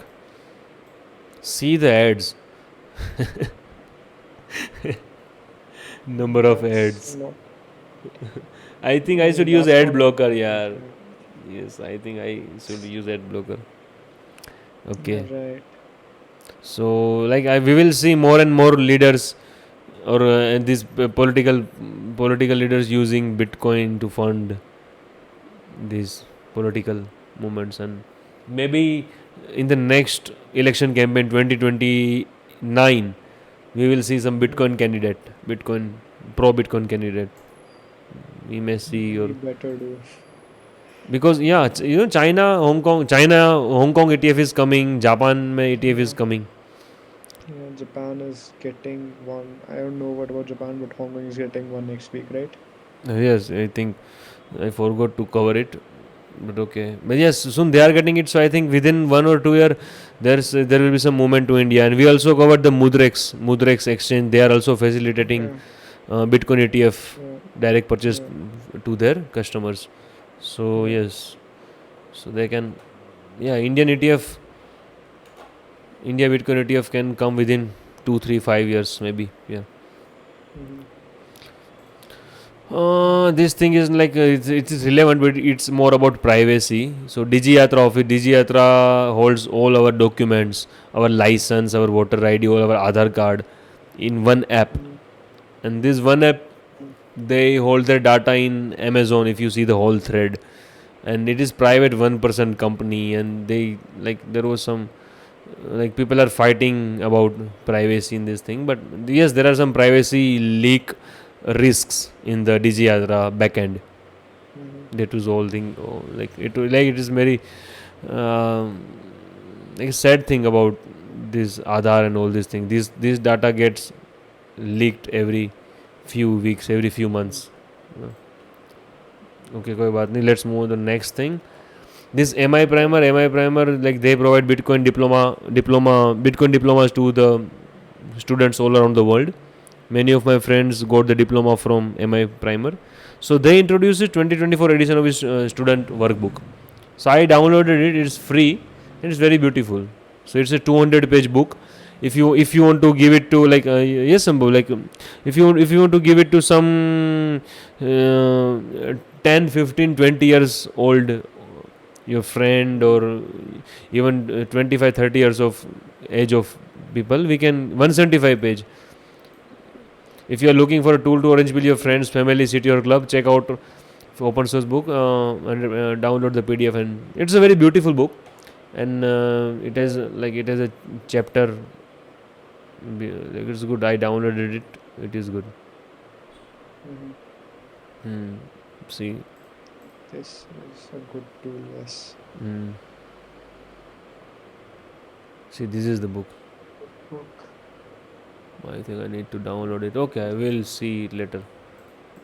See the ads, number of That's ads. not. I think I I should mean, use that's ad not blocker. important, Yeah, right? yes, I think I should use ad blocker. Yeah, Okay. right. So like we will see more and more leaders or these political leaders using Bitcoin to fund these political movements, and maybe in the next election campaign 2029 we will see some Mm-hmm. Bitcoin pro Bitcoin candidate. We may see, He or better do. because yeah, China Hong Kong ETF is coming, Japan mein ETF is Yeah. coming. Yeah, Japan is getting one. I don't know what about Japan, but Hong Kong is getting one next week, right? Yes, I think I forgot to cover it, but okay. But yes, soon they are getting it. So I think within 1 or 2 year, there will be some movement to India, and we also covered the Mudrex exchange. They are also facilitating Yeah, Bitcoin ETF yeah, direct purchase yeah, to their customers. So yeah. yes, so they can, yeah, India Bitcoin ETF can come within 2, 3, 5 years maybe. Yeah. Mm-hmm. This thing is like it is relevant, but it's more about privacy. So Digiyatra holds all our documents, our license, our voter ID, all our Aadhaar card in one app, Mm-hmm. and this one app they hold their data in Amazon. If you see the whole thread, and it is Mm-hmm. private 1% company, and they like there was some like people are fighting about privacy in this thing, but yes, there are some privacy leak risks in the Digiyatra backend. Mm-hmm. That was all thing. Oh, like it is very um, like a sad thing about this Aadhaar and all these things. This data gets leaked every few weeks, every few Mm-hmm. months. Okay, कोई बात नहीं. Let's move on to the next thing. This MI primer, like they provide Bitcoin diplomas to the students all around the world. Many of my friends got the diploma from MI primer. So they introduced this 2024 edition of his student workbook. So I downloaded it. It's free and it's very beautiful. So it's a 200-page book. If you want to give it to like yes, Sambhu, like if you want to give it to some 10, 15, 20 years old your friend, Mm-hmm. or even 25, 30 years of age of people, we can 175 page. If you are looking for a tool to arrange with your friends, family, city or club, check out open source book and download the PDF, and it's a very beautiful book, and Right. it has a chapter. Like it's good. I downloaded it. It is good. Mm-hmm. Hmm. See. This is a good tool, yes. Hmm. See, this is the book. Book. I think I need to download it. Okay, I will see it later.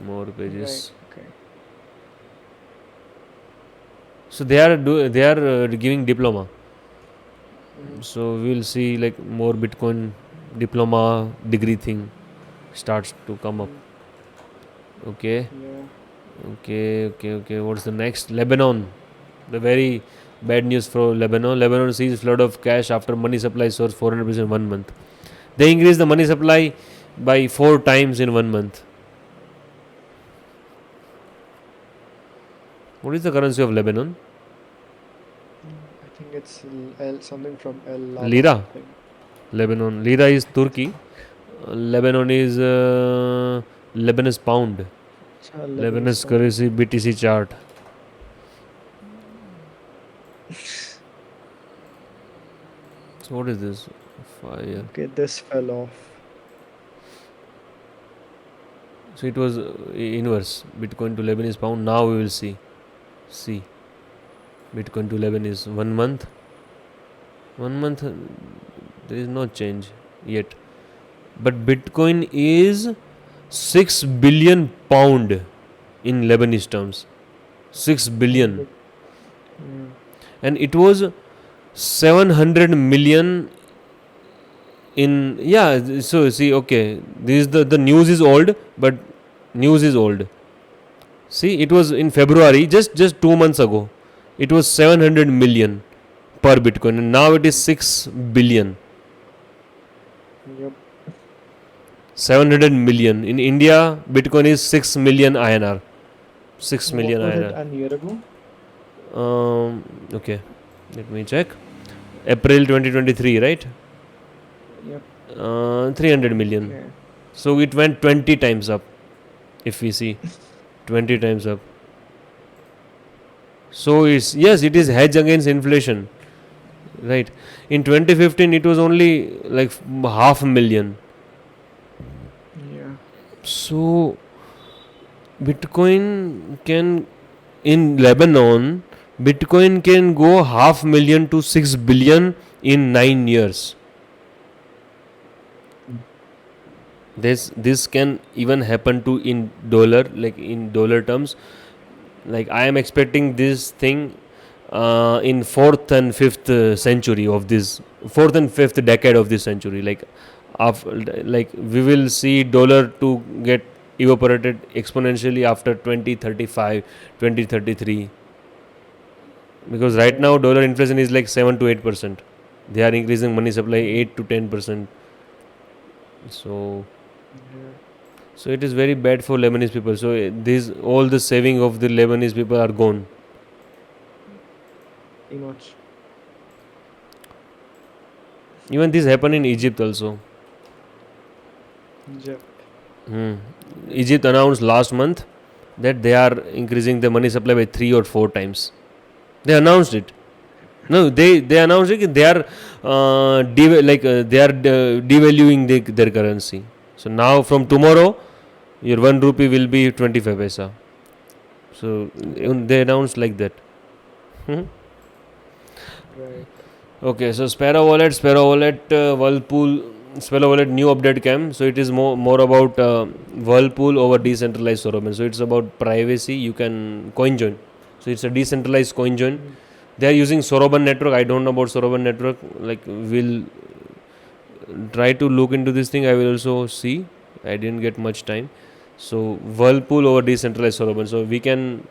More Right. pages. Okay. So they are giving diploma. Mm-hmm. So we will see like more Bitcoin diploma degree thing starts to come up. Mm-hmm. Okay, Yeah. okay. What's the next? Lebanon. The very bad news for Lebanon. Lebanon sees flood of cash after money supply soars 400% in 1 month. They increased the money supply by 4 times in 1 month. What is the currency of Lebanon? I think it's L, something from L lava Lira. something. Lebanon. Lira is Turkey. Lebanon is Lebanese pound. Lebanese Lebanese pound. currency BTC chart. So what is this? Fire. Okay, this fell off. So it was inverse. Bitcoin to Lebanese pound. Now we will see. See. Bitcoin to Lebanese 1 month. 1 month, there is no change yet. But Bitcoin is 6 billion pound in Lebanese terms. 6 In billion. bit. Mm, And it was 700 million in, yeah. So see, okay, this is the news is old, but news is old. See, it was in February, just 2 months ago. It was 700 million per Bitcoin, and now it is 6 billion. yep. 700 million in India. Bitcoin is 6 million INR. 6 What million was it INR. a year ago? Okay, let me check. April 2023, right? Yep. 300 million. Okay. So it went 20 times up. If we see 20 times up. So it's, yes, it is hedge against inflation, right? In 2015, it was only like half a million. Yeah. So Bitcoin can, in Lebanon, Bitcoin can go half million to 6 billion in 9 years. This can even happen to in dollar, like in dollar terms. Like I am expecting this thing in fourth and fifth century of this, fourth and fifth decade of this century. Like we will see dollar to get evaporated exponentially after 2035, 2033, because right now Right. dollar inflation is like 7 to 8%. They are increasing money supply Mm, 8 to 10%. So yeah. it is very bad for Lebanese people. So this, all the saving of the Lebanese people are gone. Pretty much. Even this happened in Egypt also. Yep. Hmm. Egypt announced last month that they are increasing the money supply by 3 or 4 times. They announced it. No, they announced it. They are they are devaluing their currency. So now from tomorrow, your 1 rupee will be 25 paisa. So Right. they announced like that. Hmm. Right. Okay, so Sparrow Wallet, Whirlpool, Sparrow Wallet new update came. So it is more about Whirlpool over decentralized sororban. So it's about privacy. You can coinjoin. So it's a decentralized coinjoin. Mm, They are using sororban network. I don't know about sororban network. Like we'll try to look into this thing. I will also see. I didn't get much time. So Whirlpool over decentralized sororban. So we can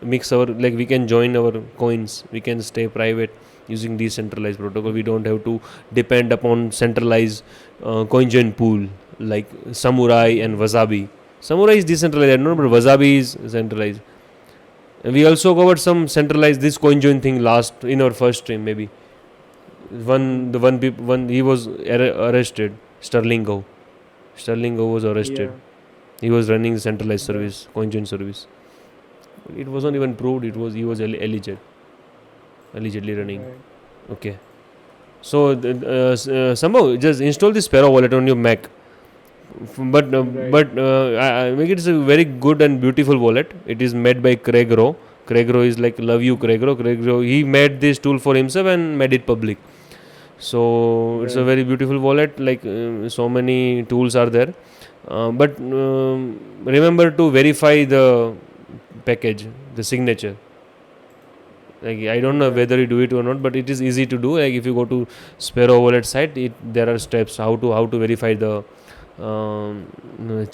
mix our, like we can join our coins. We can stay private using decentralized protocol. We don't have to depend upon centralized coinjoin pool like Samurai and mm, Wasabi. Samurai is decentralized. I don't know, but mm, Wasabi is centralized. And we also covered some centralized this coinjoin thing last in our first stream maybe. mm. One he was arrested. Sterling Go was arrested. Yeah. He was running the centralized Yeah. service, coinjoin service. It wasn't Mm, even proved. It was, he was allegedly running. right. Okay. So somehow just install the Sparrow wallet on your Mac. Right. I make it a very good and beautiful wallet. It is made by Craig Rowe. Craig Rowe is like love you, Mm, Craig Rowe. Craig Rowe, he made this tool for himself and made it public. So it's a right. very beautiful wallet. Like so many tools are there, but remember to verify the package, the signature. Like I don't know Right. whether you do it or not, but it is easy to do. Like if you go to Sparrow wallet site, there are steps how to verify the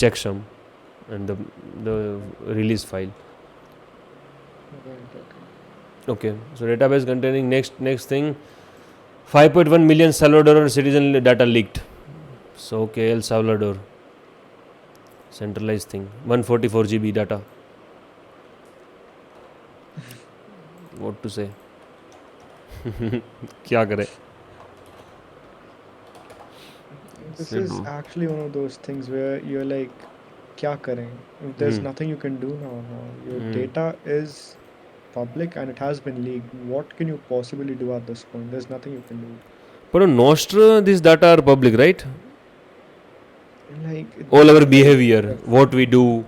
checksum and the release file. Right. Okay. Okay, so database containing next thing, 5.1 million Salvador citizen data leaked. So okay, El Salvador, centralized thing, 144 GB data. What to say? क्या करे? This is actually one of those things where you're like, kya karen? There's Hmm. nothing you can do now. Now your Hmm. data is public and it has been leaked. What can you possibly do at this point? There's nothing you can do. But on Nostr, these data are public, right? Like All our right, behavior, what we do,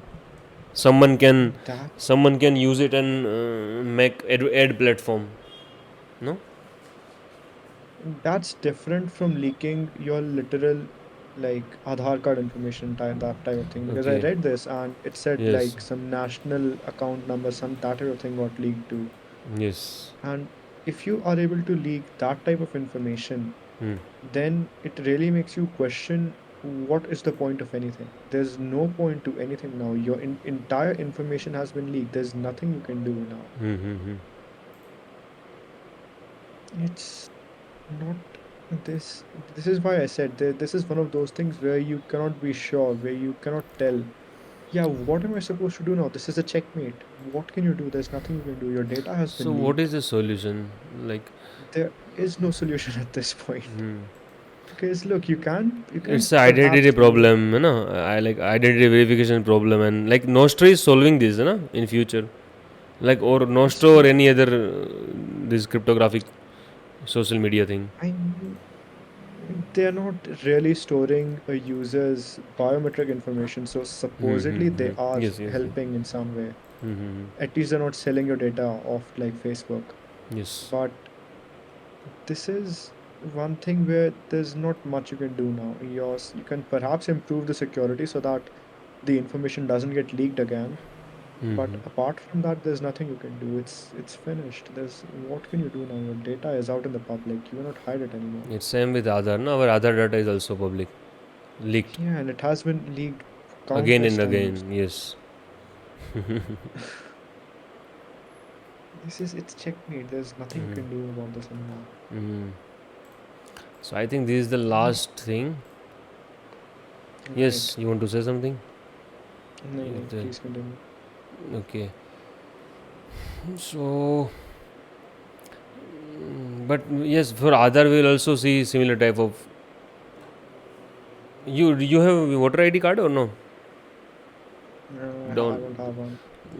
someone can that someone can use it and make ad platform. No. That's different from leaking your literal like Aadhaar card information type that type of thing. Because I Okay. read this and it said Yes. like some national account number, some that type of thing got leaked too. Yes. And if you are able to leak that type of information, Hmm. then it really makes you question what is the point of anything. There's no point to anything now. Your entire information has been leaked. There's nothing you can do now. Hmm. Hmm. Hmm. It's not this. This is why I said this is one of those things where you cannot be sure, where you cannot tell. Yeah, what am I supposed to do now? This is a checkmate. What can you do? There's nothing you can do. Your data has So been what leaked. is the solution? Like, There is no solution at this point. hmm. Because look, you can It's an identity perhaps problem, you know. I like identity verification problem, and like Nostr is solving this, you know, in future. Like or it's Nostr or not. any other this cryptographic social media thing. I mean, they're not really storing a user's biometric information, so supposedly they Mm-hmm. are Yes, yes, yes. helping in some way. Mm-hmm. At least they're not selling your data off like Facebook. Yes, But this is one thing where there's not much you can do now. You can perhaps improve the security so that the information doesn't get leaked again. But mm-hmm. apart from that, there's nothing you can do. It's finished. There's what can you do now? Your data is out in the public. You cannot hide it anymore. It's same with Aadhaar. No, our Aadhaar data is also public, leaked Yeah, and it has been leaked again countless and times. again. Yes. This is it's checkmate. There's nothing you Mm-hmm. can do about this anymore. Mm-hmm. So I think this is the Yeah, last thing. right. Yes, you want to say something? No, no, It, please continue. okay. So, but yes, for Aadhaar we will also see similar type of. You have a voter ID card or no? I Don't. don't have one.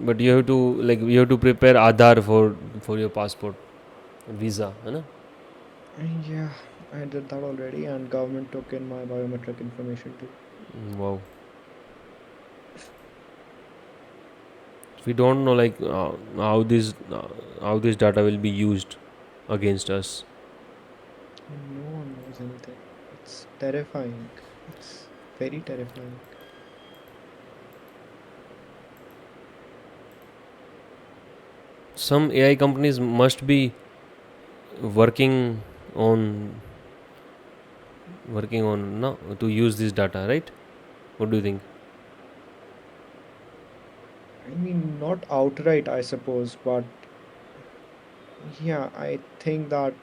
But you have to like you have to prepare Aadhaar for your passport, visa, है ना? Yeah, I did that already, and government took in my biometric information too. Wow. We don't know like how this data will be used against us. No one knows anything. It's terrifying. It's very terrifying. Some AI companies must be working on no to use this data, right? What do you think? I mean, not outright, I suppose, but yeah, I think that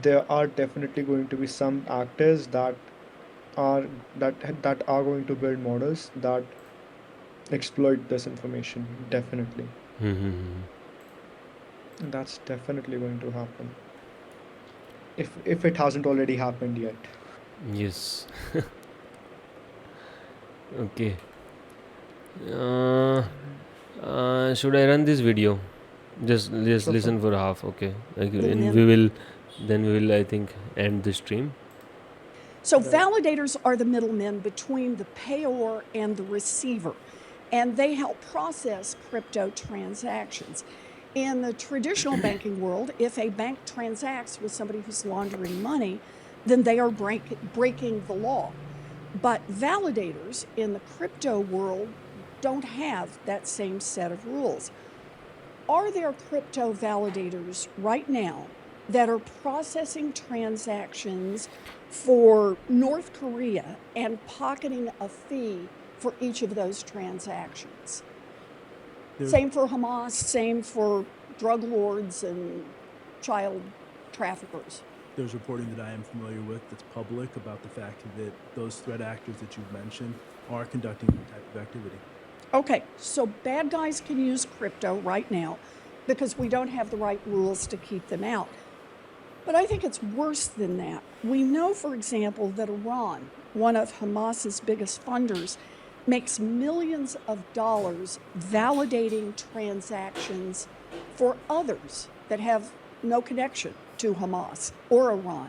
there are definitely going to be some actors are that are going to build models that exploit this information. Definitely. Mm-hmm. That's definitely going to happen. If it hasn't already happened yet. Yes. Okay. Uh, Mhm. should I run this video? Just Sure, sure. listen for half. Okay. Like, and Middlemen. we will I think end the stream. So Right. validators are the middlemen between the payor and the receiver, and they help process crypto transactions. In the traditional banking world, if a bank transacts with somebody who's laundering money, then they are breaking the law. But validators in the crypto world don't have that same set of rules. Are there crypto validators right now that are processing transactions for North Korea and pocketing a fee for each of those transactions? Same for Hamas, same for drug lords and child traffickers. There's reporting that I am familiar with that's public about the fact that those threat actors that you've mentioned are conducting that type of activity. Okay, so bad guys can use crypto right now because we don't have the right rules to keep them out. But I think it's worse than that. We know, for example, that Iran, one of Hamas's biggest funders, makes millions of dollars validating transactions for others that have no connection to Hamas or Iran.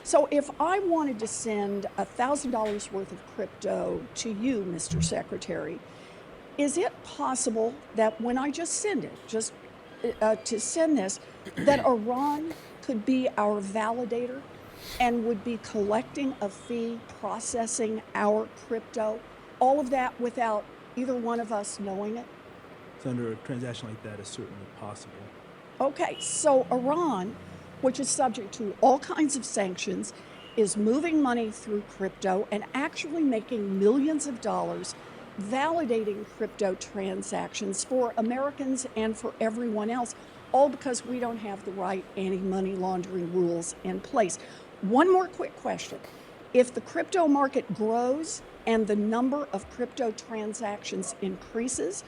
So if I wanted to send $1,000 worth of crypto to you, Mr. Secretary, is it possible that when I just send it, to send this, that Iran could be our validator and would be collecting a fee, processing our crypto, all of that without either one of us knowing it? So under a transaction like that is certainly possible. Okay, so Iran, which is subject to all kinds of sanctions, is moving money through crypto and actually making millions of dollars validating crypto transactions for Americans and for everyone else, all because we don't have the right anti-money laundering rules in place. One more quick question. If the crypto market grows and the number of crypto transactions increases,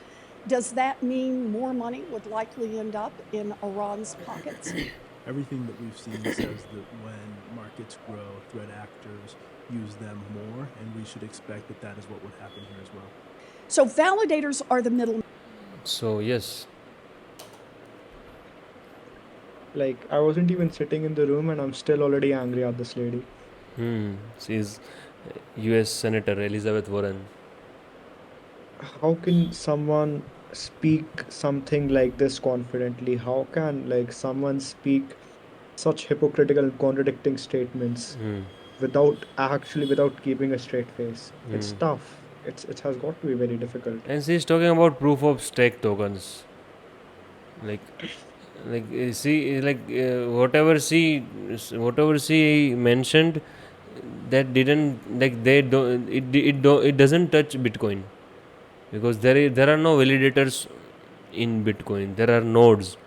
does that mean more money would likely end up in Iran's pockets? Everything that we've seen says that when markets grow, threat actors use them more, and we should expect that that is what would happen here as well. So validators are the middle. So yes, Like, I wasn't even sitting in the room and I'm still already angry at this lady. she's U.S. Senator Elizabeth Warren. How can someone speak something like this confidently? How can like someone speak such hypocritical and contradicting statements without keeping a straight face? It's tough. It has got to be very difficult. And she's talking about proof of stake tokens. Whatever she mentioned, that didn't like they don't it doesn't touch Bitcoin, because there are no validators in Bitcoin. There are nodes,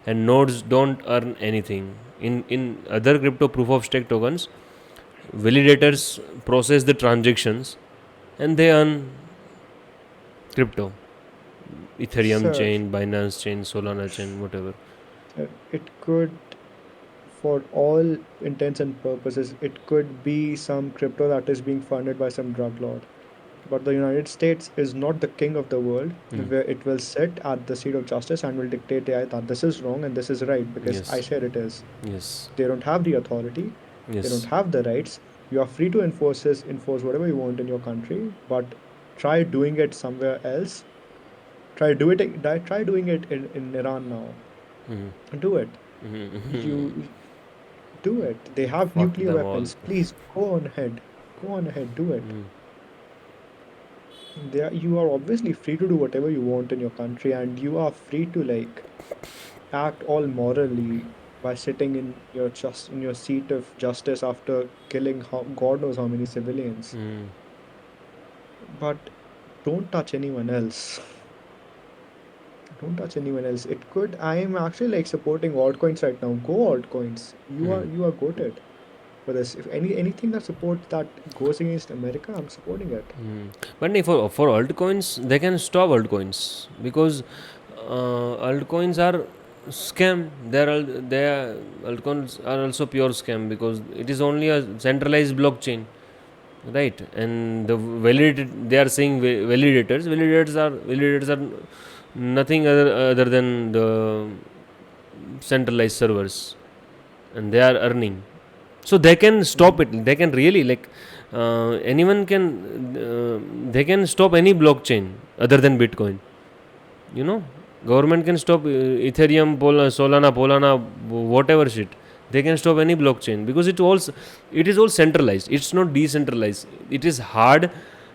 and nodes don't earn anything. In other crypto proof of stake tokens, validators process the transactions and they earn crypto. Ethereum Sir, chain, Binance chain, Solana chain, whatever. it could, for all intents and purposes, it could be some crypto that is being funded by some drug lord. But the United States is not the king of the world, where it will sit at the seat of justice and will dictate that this is wrong and this is right because I Yes. said it is. Yes. They don't have the authority. They don't Yes. have the rights. You are free to enforce whatever you want in your country, but try doing it somewhere else. Try doing it in Iran now. Do it. You do it. They have Fuck nuclear them all. weapons. Please go on ahead. Go on ahead. Do it. You are obviously free to do whatever you want in your country, and you are free to like act all morally by sitting in your seat of justice after killing God knows how many civilians. But don't touch anyone else. Don't touch anyone else. It could. I am actually like supporting altcoins right now. Go altcoins. You are goated for this. If anything that supports that goes against America, I'm supporting it. But for altcoins, they can stop altcoins, because altcoins are scam. Altcoins are also pure scam, because it is only a centralized blockchain, right? And they are saying validators. Validators are nothing other than the centralized servers, and they are earning. So they can stop it. They can really anyone can they can stop any blockchain other than Bitcoin. Government can stop Ethereum, Solana, Polana, whatever shit. They can stop any blockchain, because it is all centralized. It's not decentralized. It is hard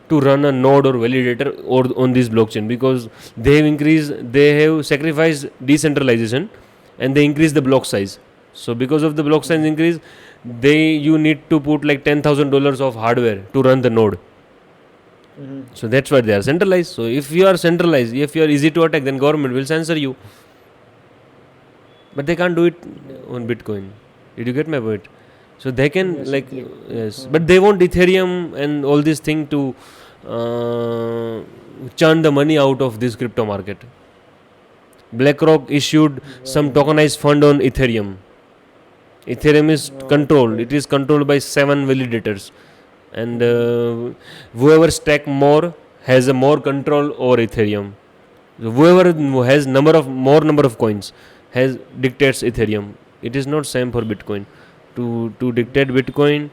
to run a node or validator or on this blockchain, because they have sacrificed decentralization, and they increase the block size. So because of the block size increase, you need to put like $10,000 of hardware to run the node. So that's why they are centralized. So if you are centralized, if you are easy to attack, then government will censor you. But they can't do it on Bitcoin. Did you get my point? So they can Yes, yes, exactly. but they want Ethereum and all this thing to churn the money out of this crypto market. BlackRock issued some tokenized fund on Ethereum. Ethereum is controlled. Okay. It is controlled by 7 validators, and whoever stack more has a more control over Ethereum. So whoever has more number of coins has dictates Ethereum. It is not same for Bitcoin. To dictate Bitcoin,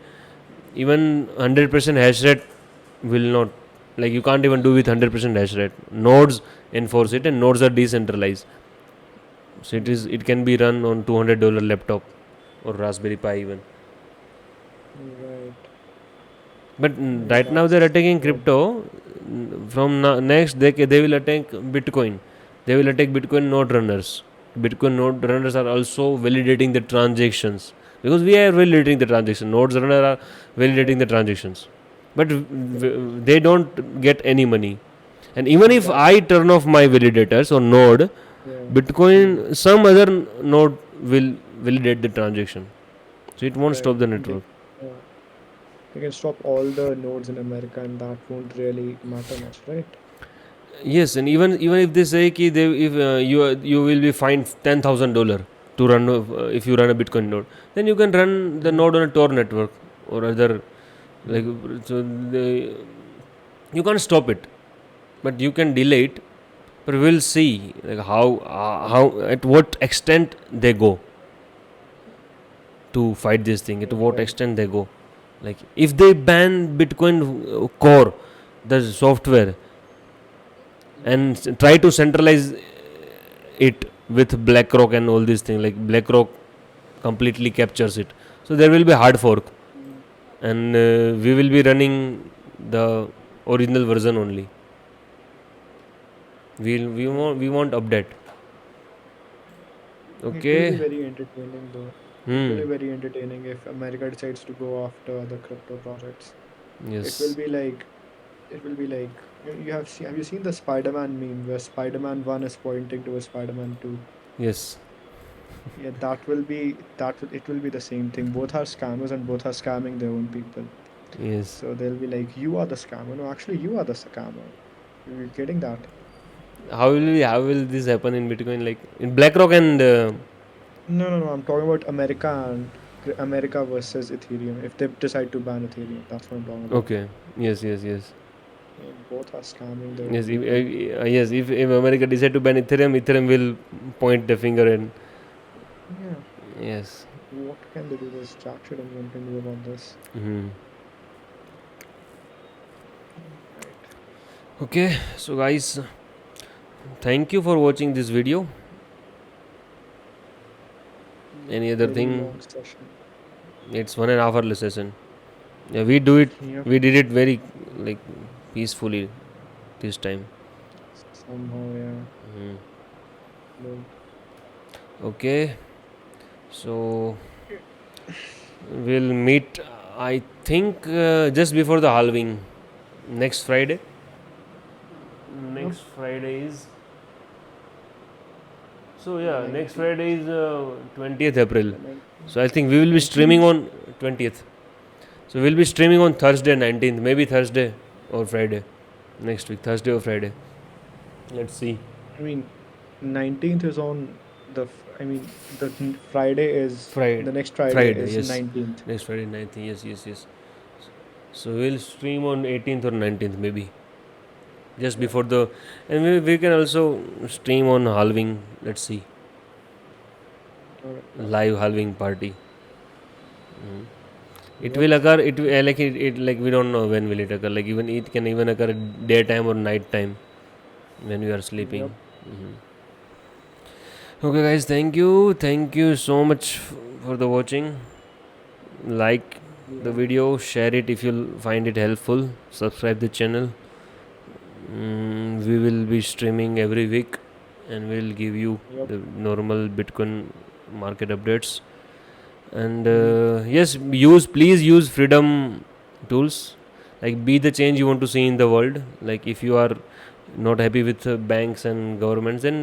even 100% hash rate will not, like, you can't even do with 100% hash rate. Nodes enforce it, and nodes are decentralized. So it can be run on $200 laptop or Raspberry Pi even. Right. But I mean, right now they're that's attacking good. crypto. From next they will attack Bitcoin. They will attack Bitcoin node runners. Bitcoin node runners are also validating the transactions, because we are validating the transaction. Nodes runner are validating the transactions, but they don't get any money. And even if Exactly. I turn off my validators or node, Yeah. Bitcoin, some other node will validate the transaction, so it won't Right. stop the They, network. yeah. They can stop all the nodes in America, and that won't really matter much, right? Yes, and even if they say ki they, if you will be fined $10,000 to run if you run a Bitcoin node, then you can run the Mm, node on a Tor network or other, like, mm. so they, you can't stop it, but you can delay it. But we'll see like how at what extent they go to fight this thing. To what Right. extent they go, like if they ban Bitcoin core, the software, and try to centralize it with BlackRock and all these things, like BlackRock completely captures it, so there will be hard fork, Mm. and we will be running the original version only. We won't update. It will be Okay. very entertaining, though. It will Hmm. be very entertaining if America decides to go after the crypto projects. It will Yes. be like you have you seen the Spider-Man meme where Spider-Man 1 is pointing towards Spider-Man 2? Yes. Yeah, it will be the same thing. Both are scammers and both are scamming their own people. Yes. So they'll be like, you are the scammer. No, actually you are the scammer. You're getting that? How will this happen in Bitcoin, like in BlackRock and No, no, no. I'm talking about America and America versus Ethereum. If they decide to ban Ethereum, that's what I'm talking about. okay. Yes, yes, yes. Yeah, both are scamming their own Yes, people. yes, if America decide to ban Ethereum, Ethereum will point the finger and Yeah. yes. What can they do? There's jack shit anyone can do about this. Hmm. Right. Okay, so guys, thank you for watching this video. Any other Very thing? long session. It's 1.5 hour session. Yeah, we do it. Yep. We did it very like peacefully this time. Somehow, yeah. Hmm. Well, Okay, so we'll meet. I think just before the halving, next Friday. yep. Next Friday is, so The yeah, next 19th. Friday is 20th April. The So 19th. I think we will be streaming 19th? on 20th. So we'll be streaming on Thursday 19th, maybe Thursday or Friday next week, Thursday or Friday. Let's see. I mean, 19th is on I mean, Friday is, Friday, the next Friday Friday, is yes. 19th. Next Friday 19th, yes, yes, yes. So we'll stream on 18th or 19th maybe, just Yep. before the, and we can also stream on halving. Let's see, Alright. live halving party. It Yep. will occur. It like we don't know when will it occur. Like even it can even occur at daytime or night time when we are sleeping. Yep. Mhm. Okay, guys. Thank you so much for the watching. Like the Yeah. video, share it if you find it helpful. Subscribe the channel. We will be streaming every week, and we'll give you Yep. the normal Bitcoin market updates. And Mm. yes, please use freedom tools, like be the change you want to see in the world. Like if you are not happy with banks and governments, then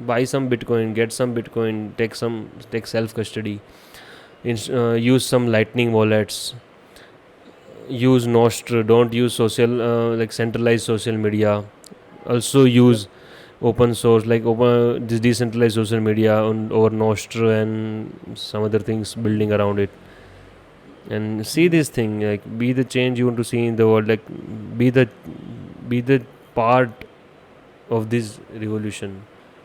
buy some Bitcoin, get some Bitcoin, take self custody, use some lightning wallets, use Nostr, don't use social like centralized social media. Also Yep. use open source, like open this decentralized social media on over Nostr and some other things building around it. And see Mm. this thing, like be the change you want to see in the world, like be the be the part of this revolution.